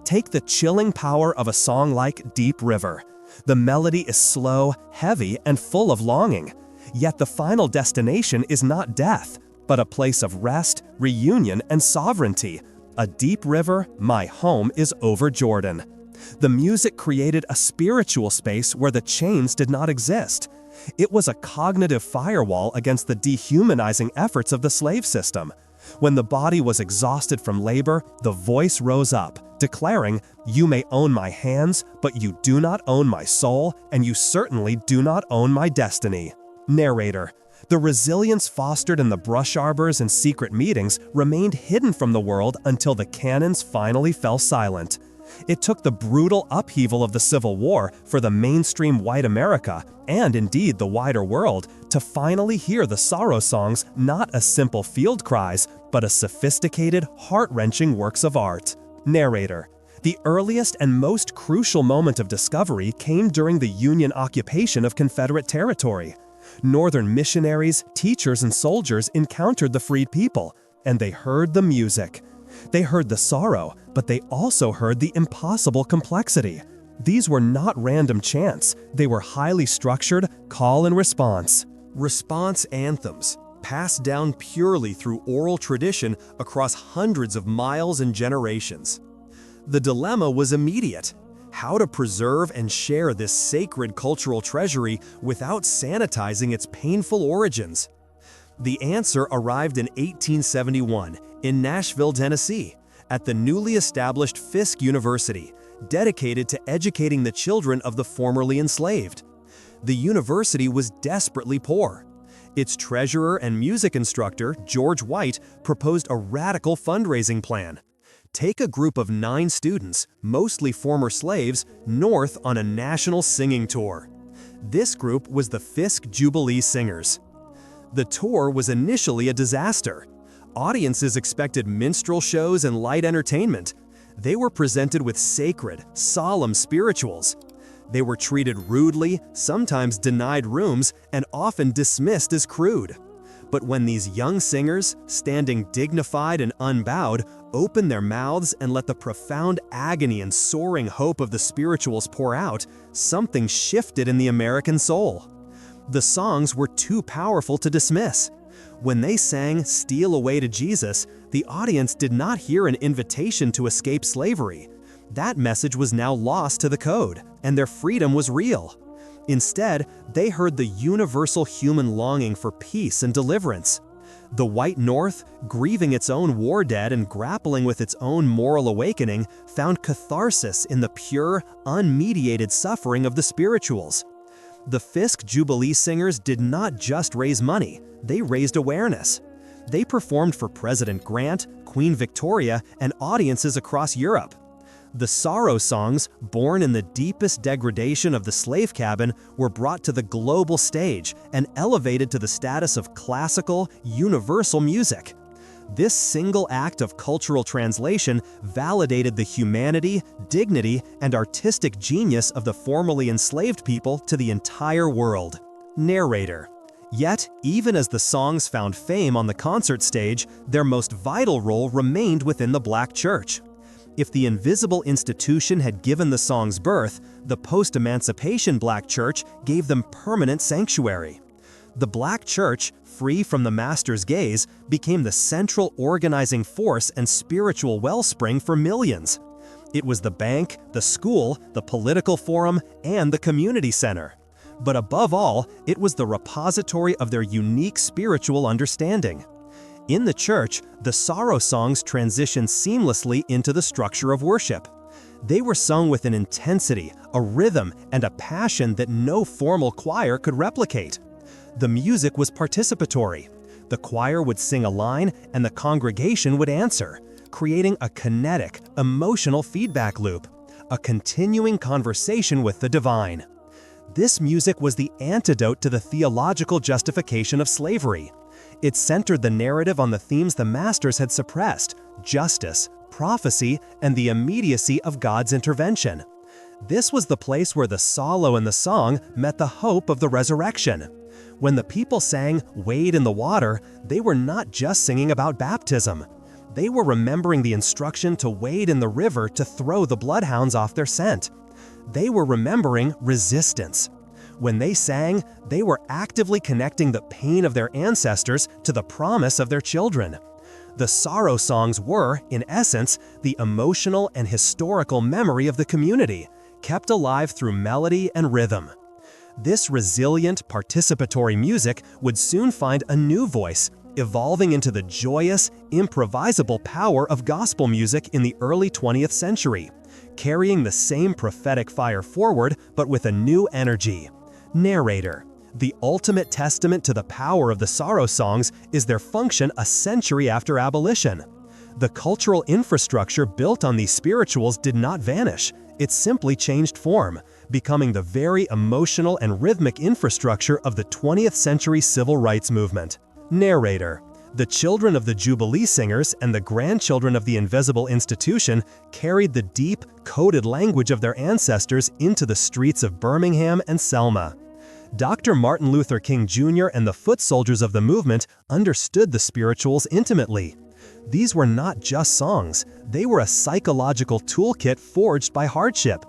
Take the chilling power of a song like Deep River. The melody is slow, heavy, and full of longing. Yet the final destination is not death, but a place of rest, reunion, and sovereignty. A deep river, my home is over Jordan. The music created a spiritual space where the chains did not exist. It was a cognitive firewall against the dehumanizing efforts of the slave system. When the body was exhausted from labor, the voice rose up, declaring, "You may own my hands, but you do not own my soul, and you certainly do not own my destiny." Narrator: the resilience fostered in the brush arbors and secret meetings remained hidden from the world until the cannons finally fell silent. It took the brutal upheaval of the Civil War for the mainstream white America, and indeed the wider world, to finally hear the sorrow songs not as simple field cries, but as sophisticated, heart-wrenching works of art. Narrator: the earliest and most crucial moment of discovery came during the Union occupation of Confederate territory. Northern missionaries, teachers, and soldiers encountered the freed people, and they heard the music. They heard the sorrow, but they also heard the impossible complexity. These were not random chants, they were highly structured, call and response. Response anthems, passed down purely through oral tradition across hundreds of miles and generations. The dilemma was immediate: how to preserve and share this sacred cultural treasury without sanitizing its painful origins. The answer arrived in 1871 in Nashville, Tennessee, at the newly established Fisk University, dedicated to educating the children of the formerly enslaved. The university was desperately poor. Its treasurer and music instructor, George White, proposed a radical fundraising plan. Take a group of 9 students, mostly former slaves, north on a national singing tour. This group was the Fisk Jubilee Singers. The tour was initially a disaster. Audiences expected minstrel shows and light entertainment. They were presented with sacred, solemn spirituals. They were treated rudely, sometimes denied rooms, and often dismissed as crude. But when these young singers, standing dignified and unbowed, opened their mouths and let the profound agony and soaring hope of the spirituals pour out, something shifted in the American soul. The songs were too powerful to dismiss. When they sang "Steal Away to Jesus," the audience did not hear an invitation to escape slavery. That message was now lost to the code, and their freedom was real. Instead, they heard the universal human longing for peace and deliverance. The white North, grieving its own war dead and grappling with its own moral awakening, found catharsis in the pure, unmediated suffering of the spirituals. The Fisk Jubilee Singers did not just raise money, they raised awareness. They performed for President Grant, Queen Victoria, and audiences across Europe. The sorrow songs, born in the deepest degradation of the slave cabin, were brought to the global stage and elevated to the status of classical, universal music. This single act of cultural translation validated the humanity, dignity, and artistic genius of the formerly enslaved people to the entire world. Narrator: yet, even as the songs found fame on the concert stage, their most vital role remained within the Black church. If the invisible institution had given the songs birth, the post-emancipation Black church gave them permanent sanctuary. The Black church, free from the master's gaze, became the central organizing force and spiritual wellspring for millions. It was the bank, the school, the political forum, and the community center. But above all, it was the repository of their unique spiritual understanding. In the church, the sorrow songs transitioned seamlessly into the structure of worship. They were sung with an intensity, a rhythm, and a passion that no formal choir could replicate. The music was participatory. The choir would sing a line, and the congregation would answer, creating a kinetic, emotional feedback loop, a continuing conversation with the divine. This music was the antidote to the theological justification of slavery. It centered the narrative on the themes the masters had suppressed: justice, prophecy, and the immediacy of God's intervention. This was the place where the solo and the song met the hope of the resurrection. When the people sang "Wade in the Water," they were not just singing about baptism. They were remembering the instruction to wade in the river to throw the bloodhounds off their scent. They were remembering resistance. When they sang, they were actively connecting the pain of their ancestors to the promise of their children. The sorrow songs were, in essence, the emotional and historical memory of the community, kept alive through melody and rhythm. This resilient, participatory music would soon find a new voice, evolving into the joyous, improvisable power of gospel music in the early 20th century, carrying the same prophetic fire forward but with a new energy. Narrator. The ultimate testament to the power of the sorrow songs is their function a century after abolition. The cultural infrastructure built on these spirituals did not vanish. It simply changed form, becoming the very emotional and rhythmic infrastructure of the 20th century civil rights movement. Narrator. The children of the Jubilee Singers and the grandchildren of the Invisible Institution carried the deep, coded language of their ancestors into the streets of Birmingham and Selma. Dr. Martin Luther King Jr. and the foot soldiers of the movement understood the spirituals intimately. These were not just songs, they were a psychological toolkit forged by hardship.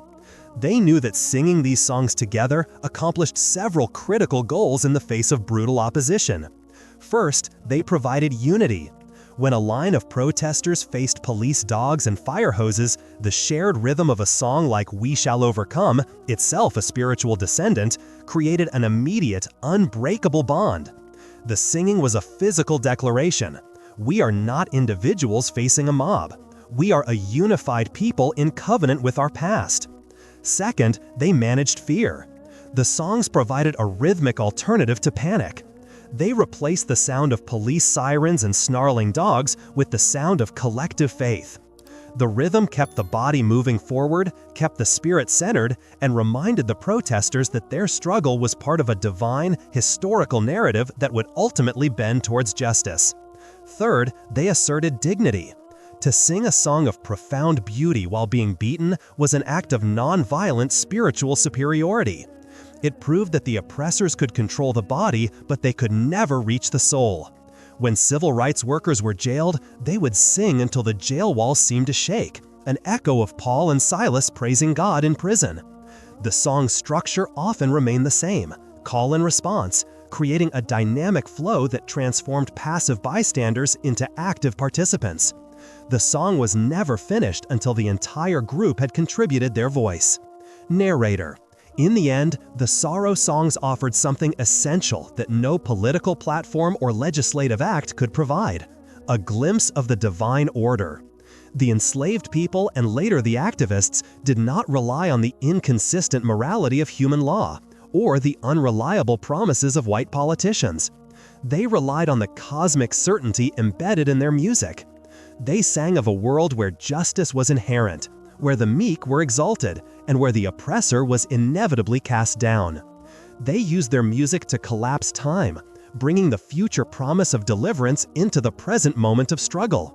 They knew that singing these songs together accomplished several critical goals in the face of brutal opposition. First, they provided unity. When a line of protesters faced police dogs and fire hoses, the shared rhythm of a song like "We Shall Overcome," itself a spiritual descendant, created an immediate, unbreakable bond. The singing was a physical declaration. We are not individuals facing a mob. We are a unified people in covenant with our past. Second, they managed fear. The songs provided a rhythmic alternative to panic. They replaced the sound of police sirens and snarling dogs with the sound of collective faith. The rhythm kept the body moving forward, kept the spirit centered, and reminded the protesters that their struggle was part of a divine, historical narrative that would ultimately bend towards justice. Third, they asserted dignity. To sing a song of profound beauty while being beaten was an act of non-violent spiritual superiority. It proved that the oppressors could control the body, but they could never reach the soul. When civil rights workers were jailed, they would sing until the jail walls seemed to shake, an echo of Paul and Silas praising God in prison. The song's structure often remained the same, call and response, creating a dynamic flow that transformed passive bystanders into active participants. The song was never finished until the entire group had contributed their voice. Narrator. In the end, the sorrow songs offered something essential that no political platform or legislative act could provide: a glimpse of the divine order. The enslaved people and later the activists did not rely on the inconsistent morality of human law or the unreliable promises of white politicians. They relied on the cosmic certainty embedded in their music. They sang of a world where justice was inherent, where the meek were exalted, and where the oppressor was inevitably cast down. They used their music to collapse time, bringing the future promise of deliverance into the present moment of struggle.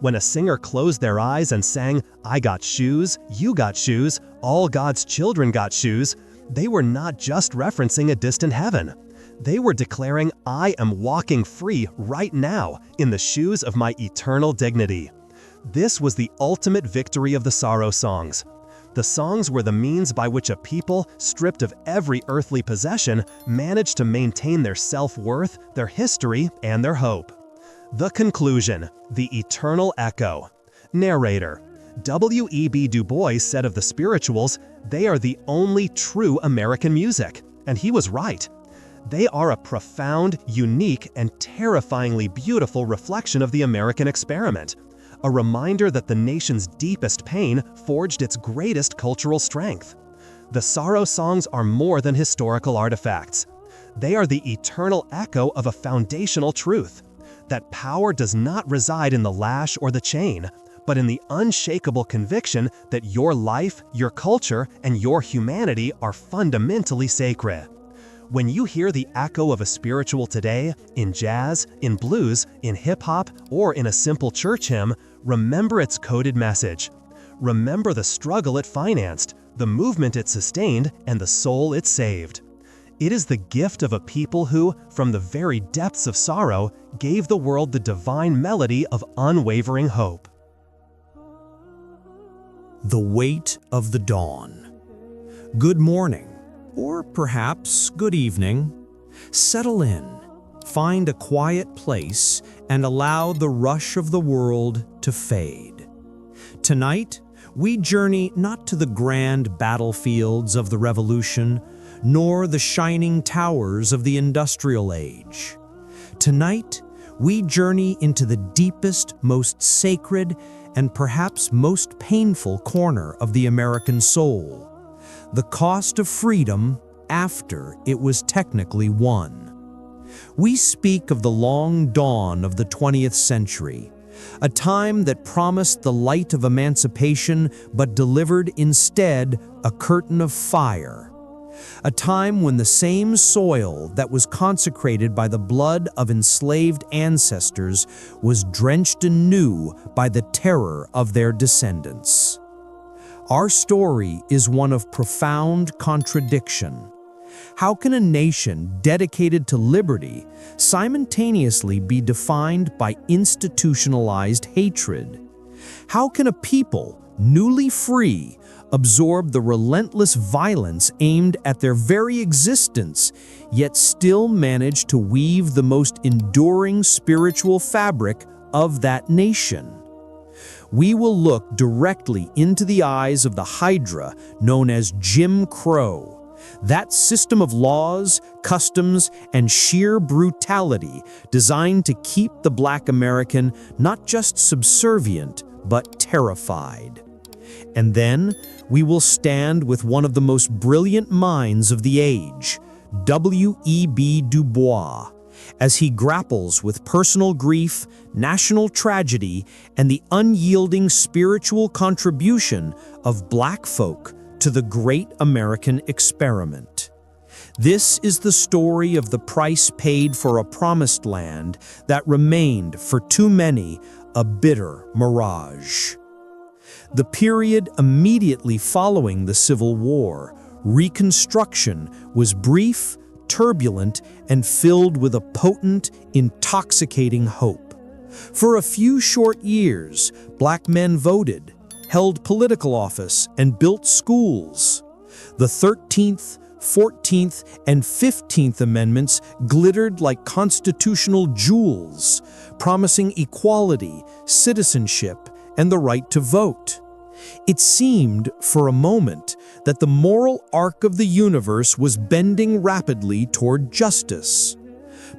When a singer closed their eyes and sang, "I got shoes, you got shoes, all God's children got shoes," they were not just referencing a distant heaven. They were declaring, "I am walking free right now in the shoes of my eternal dignity." This was the ultimate victory of the sorrow songs. The songs were the means by which a people, stripped of every earthly possession, managed to maintain their self-worth, their history, and their hope. The conclusion: the eternal echo. Narrator. W.E.B. Du Bois said of the spirituals, "They are the only true American music." And he was right. They are a profound, unique, and terrifyingly beautiful reflection of the American experiment. A reminder that the nation's deepest pain forged its greatest cultural strength. The sorrow songs are more than historical artifacts. They are the eternal echo of a foundational truth, that power does not reside in the lash or the chain, but in the unshakable conviction that your life, your culture, and your humanity are fundamentally sacred. When you hear the echo of a spiritual today, in jazz, in blues, in hip-hop, or in a simple church hymn, remember its coded message. Remember the struggle it financed, the movement it sustained, and the soul it saved. It is the gift of a people who, from the very depths of sorrow, gave the world the divine melody of unwavering hope. The weight of the dawn. Good morning, or perhaps good evening. Settle in, find a quiet place, and allow the rush of the world to fade. Tonight, we journey not to the grand battlefields of the Revolution, nor the shining towers of the Industrial Age. Tonight, we journey into the deepest, most sacred, and perhaps most painful corner of the American soul, the cost of freedom after it was technically won. We speak of the long dawn of the 20th century, a time that promised the light of emancipation but delivered instead a curtain of fire. A time when the same soil that was consecrated by the blood of enslaved ancestors was drenched anew by the terror of their descendants. Our story is one of profound contradiction. How can a nation dedicated to liberty simultaneously be defined by institutionalized hatred? How can a people, newly free, absorb the relentless violence aimed at their very existence, yet still manage to weave the most enduring spiritual fabric of that nation? We will look directly into the eyes of the Hydra known as Jim Crow, that system of laws, customs, and sheer brutality designed to keep the Black American not just subservient, but terrified. And then we will stand with one of the most brilliant minds of the age, W.E.B. Du Bois, as he grapples with personal grief, national tragedy, and the unyielding spiritual contribution of Black folk to the great American experiment. This is the story of the price paid for a promised land that remained for too many a bitter mirage. The period immediately following the Civil War, Reconstruction, was brief, turbulent, and filled with a potent, intoxicating hope. For a few short years, Black men voted, held political office, and built schools. The 13th, 14th, and 15th Amendments glittered like constitutional jewels, promising equality, citizenship, and the right to vote. It seemed, for a moment, that the moral arc of the universe was bending rapidly toward justice.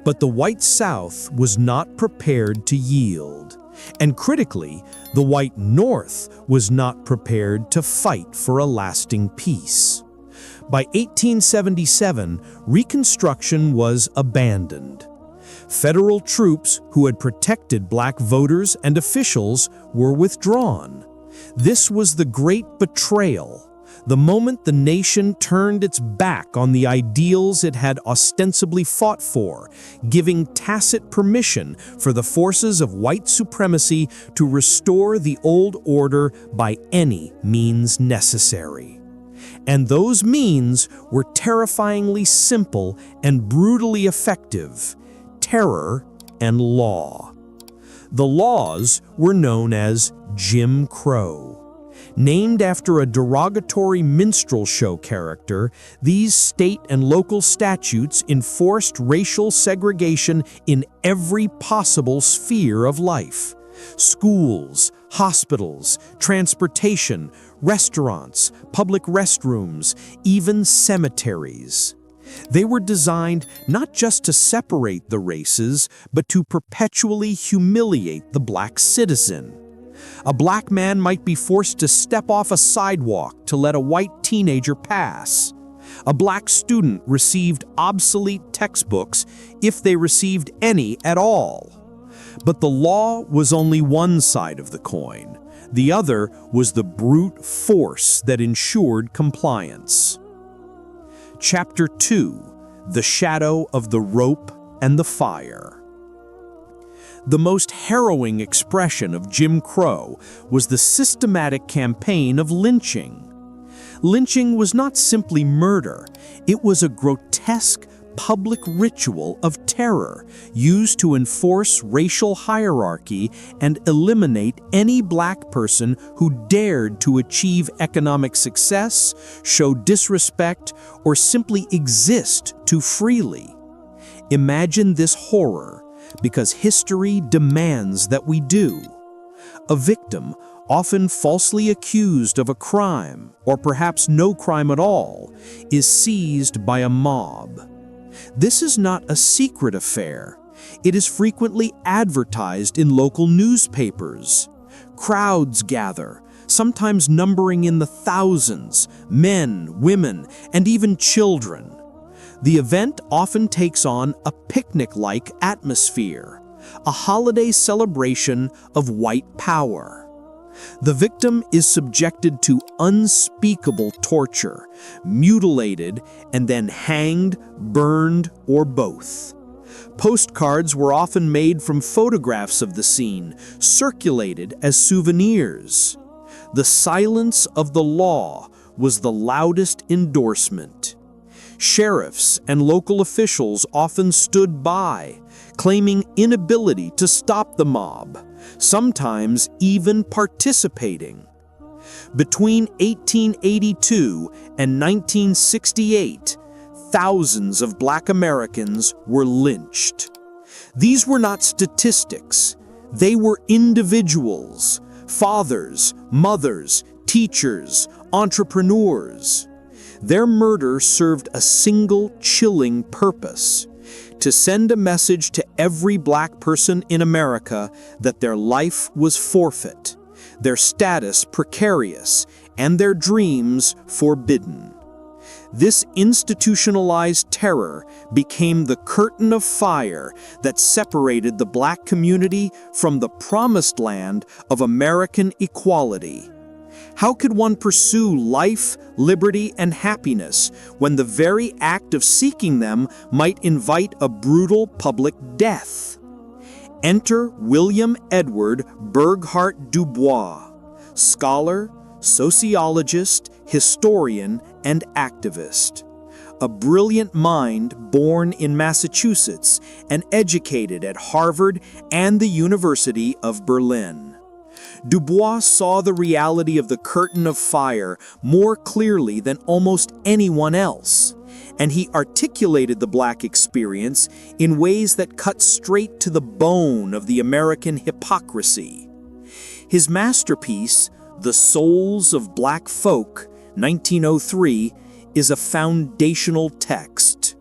But the white South was not prepared to yield. And critically, the white North was not prepared to fight for a lasting peace. By 1877, Reconstruction was abandoned. Federal troops who had protected Black voters and officials were withdrawn. This was the great betrayal, the moment the nation turned its back on the ideals it had ostensibly fought for, giving tacit permission for the forces of white supremacy to restore the old order by any means necessary. And those means were terrifyingly simple and brutally effective: terror and law. The laws were known as Jim Crow. Named after a derogatory minstrel show character, these state and local statutes enforced racial segregation in every possible sphere of life, Schools, hospitals, transportation, restaurants, public restrooms, even cemeteries. They were designed not just to separate the races, but to perpetually humiliate the black citizen. A black man might be forced to step off a sidewalk to let a white teenager pass. A black student received obsolete textbooks if they received any at all. But the law was only one side of the coin. The other was the brute force that ensured compliance. Chapter 2: The Shadow of the Rope and the Fire. The most harrowing expression of Jim Crow was the systematic campaign of lynching. Lynching was not simply murder, it was a grotesque public ritual of terror used to enforce racial hierarchy and eliminate any black person who dared to achieve economic success, show disrespect, or simply exist too freely. Imagine this horror, because history demands that we do. A victim, often falsely accused of a crime, or perhaps no crime at all, is seized by a mob. This is not a secret affair. It is frequently advertised in local newspapers. Crowds gather, sometimes numbering in the thousands, men, women, and even children. The event often takes on a picnic-like atmosphere, a holiday celebration of white power. The victim is subjected to unspeakable torture, mutilated, and then hanged, burned, or both. Postcards were often made from photographs of the scene, circulated as souvenirs. The silence of the law was the loudest endorsement. Sheriffs and local officials often stood by, claiming inability to stop the mob, sometimes even participating. Between 1882 and 1968, thousands of black Americans were lynched. These were not statistics. They were individuals, fathers, mothers, teachers, entrepreneurs. Their murder served a single chilling purpose: to send a message to every black person in America that their life was forfeit, their status precarious, and their dreams forbidden. This institutionalized terror became the curtain of fire that separated the black community from the promised land of American equality. How could one pursue life, liberty, and happiness when the very act of seeking them might invite a brutal public death? Enter William Edward Burghardt Du Bois, scholar, sociologist, historian, and activist. A brilliant mind born in Massachusetts and educated at Harvard and the University of Berlin. Du Bois saw the reality of the curtain of fire more clearly than almost anyone else, and he articulated the black experience in ways that cut straight to the bone of the American hypocrisy. His masterpiece, The Souls of Black Folk, 1903, is a foundational text.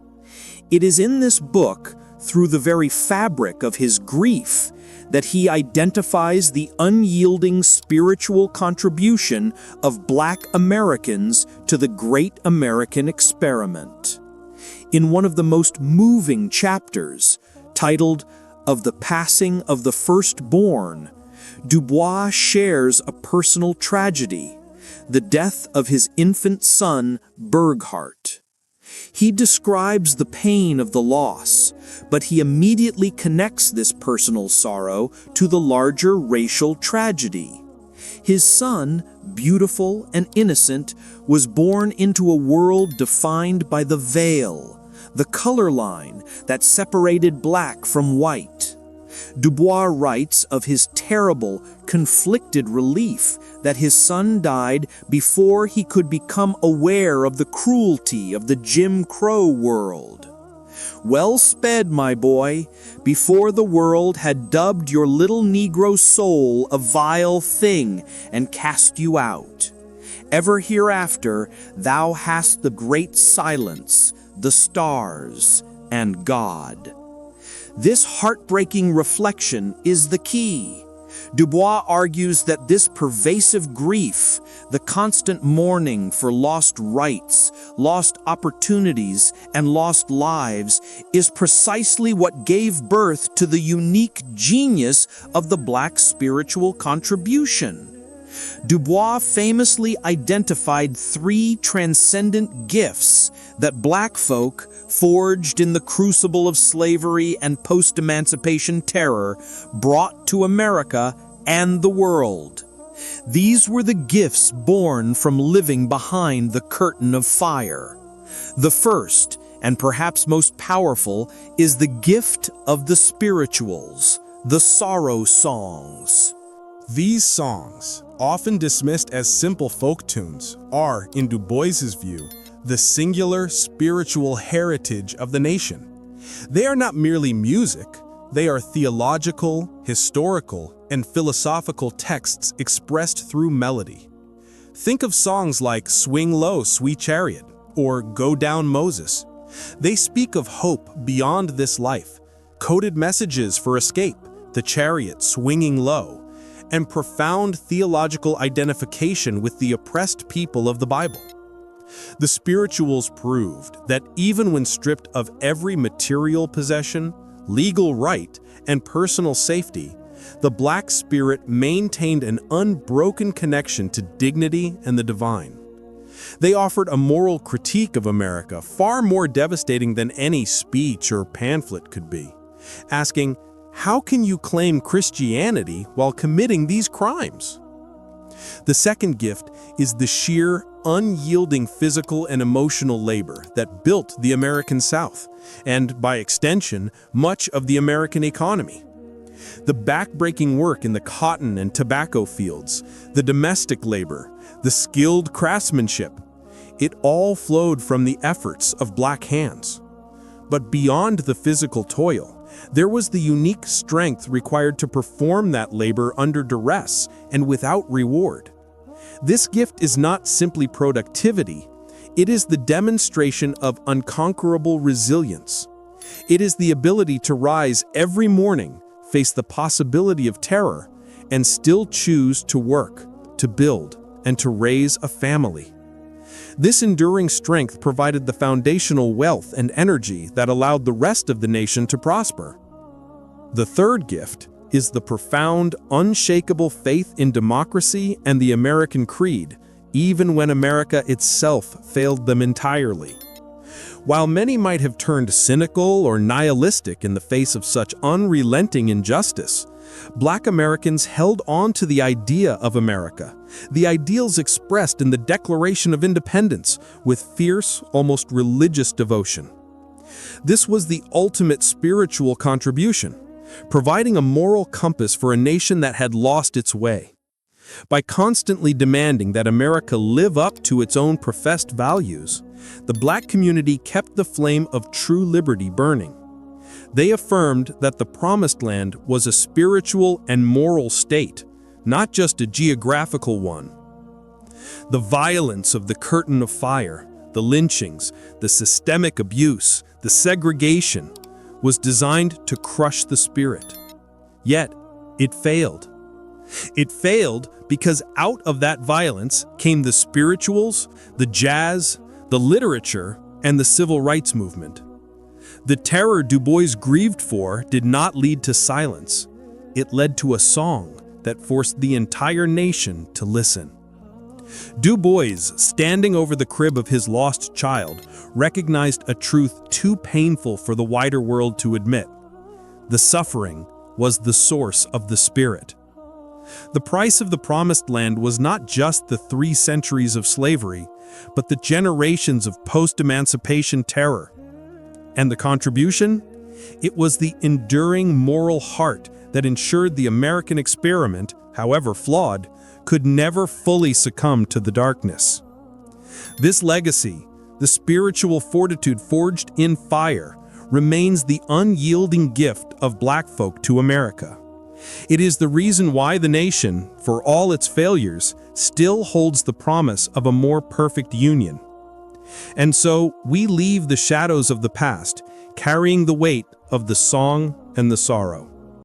It is in this book, through the very fabric of his grief, that he identifies the unyielding spiritual contribution of black Americans to the great American experiment. In one of the most moving chapters, titled Of the Passing of the Firstborn, Du Bois shares a personal tragedy, the death of his infant son, Burghardt. He describes the pain of the loss, but he immediately connects this personal sorrow to the larger racial tragedy. His son, beautiful and innocent, was born into a world defined by the veil, the color line that separated black from white. Du Bois writes of his terrible, conflicted relief that his son died before he could become aware of the cruelty of the Jim Crow world. "Well sped, my boy. before the world had dubbed your little Negro soul a vile thing and cast you out. Ever hereafter thou hast the great silence, the stars, and God. This heartbreaking reflection is the key. Du Bois argues that this pervasive grief, the constant mourning for lost rights, lost opportunities, and lost lives, is precisely what gave birth to the unique genius of the Black spiritual contribution. Du Bois famously identified 3 transcendent gifts that Black folk, forged in the crucible of slavery and post-emancipation terror, brought to America and the world. These were the gifts born from living behind the curtain of fire. The first, and perhaps most powerful, is the gift of the spirituals, the sorrow songs. These songs, often dismissed as simple folk tunes, are, in Du Bois's view, the singular spiritual heritage of the nation. They are not merely music, they are theological, historical, and philosophical texts expressed through melody. Think of songs like Swing Low, Sweet Chariot, or Go Down Moses. They speak of hope beyond this life, coded messages for escape, the chariot swinging low, and profound theological identification with the oppressed people of the Bible. The spirituals proved that even when stripped of every material possession, legal right, and personal safety, the Black spirit maintained an unbroken connection to dignity and the divine. They offered a moral critique of America far more devastating than any speech or pamphlet could be, asking, how can you claim Christianity while committing these crimes? The second gift is the sheer, unyielding physical and emotional labor that built the American South, and by extension, much of the American economy. The backbreaking work in the cotton and tobacco fields, the domestic labor, the skilled craftsmanship, it all flowed from the efforts of Black hands. But beyond the physical toil, there was the unique strength required to perform that labor under duress and without reward. This gift is not simply productivity, it is the demonstration of unconquerable resilience. It is the ability to rise every morning, face the possibility of terror, and still choose to work, to build, and to raise a family. This enduring strength provided the foundational wealth and energy that allowed the rest of the nation to prosper. The third gift is the profound, unshakable faith in democracy and the American creed, even when America itself failed them entirely. While many might have turned cynical or nihilistic in the face of such unrelenting injustice, Black Americans held on to the idea of America, the ideals expressed in the Declaration of Independence, with fierce, almost religious devotion. This was the ultimate spiritual contribution, providing a moral compass for a nation that had lost its way. By constantly demanding that America live up to its own professed values, the Black community kept the flame of true liberty burning. They affirmed that the Promised Land was a spiritual and moral state, not just a geographical one. The violence of the curtain of fire, the lynchings, the systemic abuse, the segregation, was designed to crush the spirit. Yet, it failed. It failed because out of that violence came the spirituals, the jazz, the literature, and the civil rights movement. The terror Du Bois grieved for did not lead to silence. It led to a song that forced the entire nation to listen. Du Bois, standing over the crib of his lost child, recognized a truth too painful for the wider world to admit. The suffering was the source of the spirit. The price of the Promised Land was not just the 3 centuries of slavery, but the generations of post-emancipation terror. And the contribution? It was the enduring moral heart that ensured the American experiment, however flawed, could never fully succumb to the darkness. This legacy, the spiritual fortitude forged in fire, remains the unyielding gift of Black folk to America. It is the reason why the nation, for all its failures, still holds the promise of a more perfect union. And so, we leave the shadows of the past, carrying the weight of the song and the sorrow.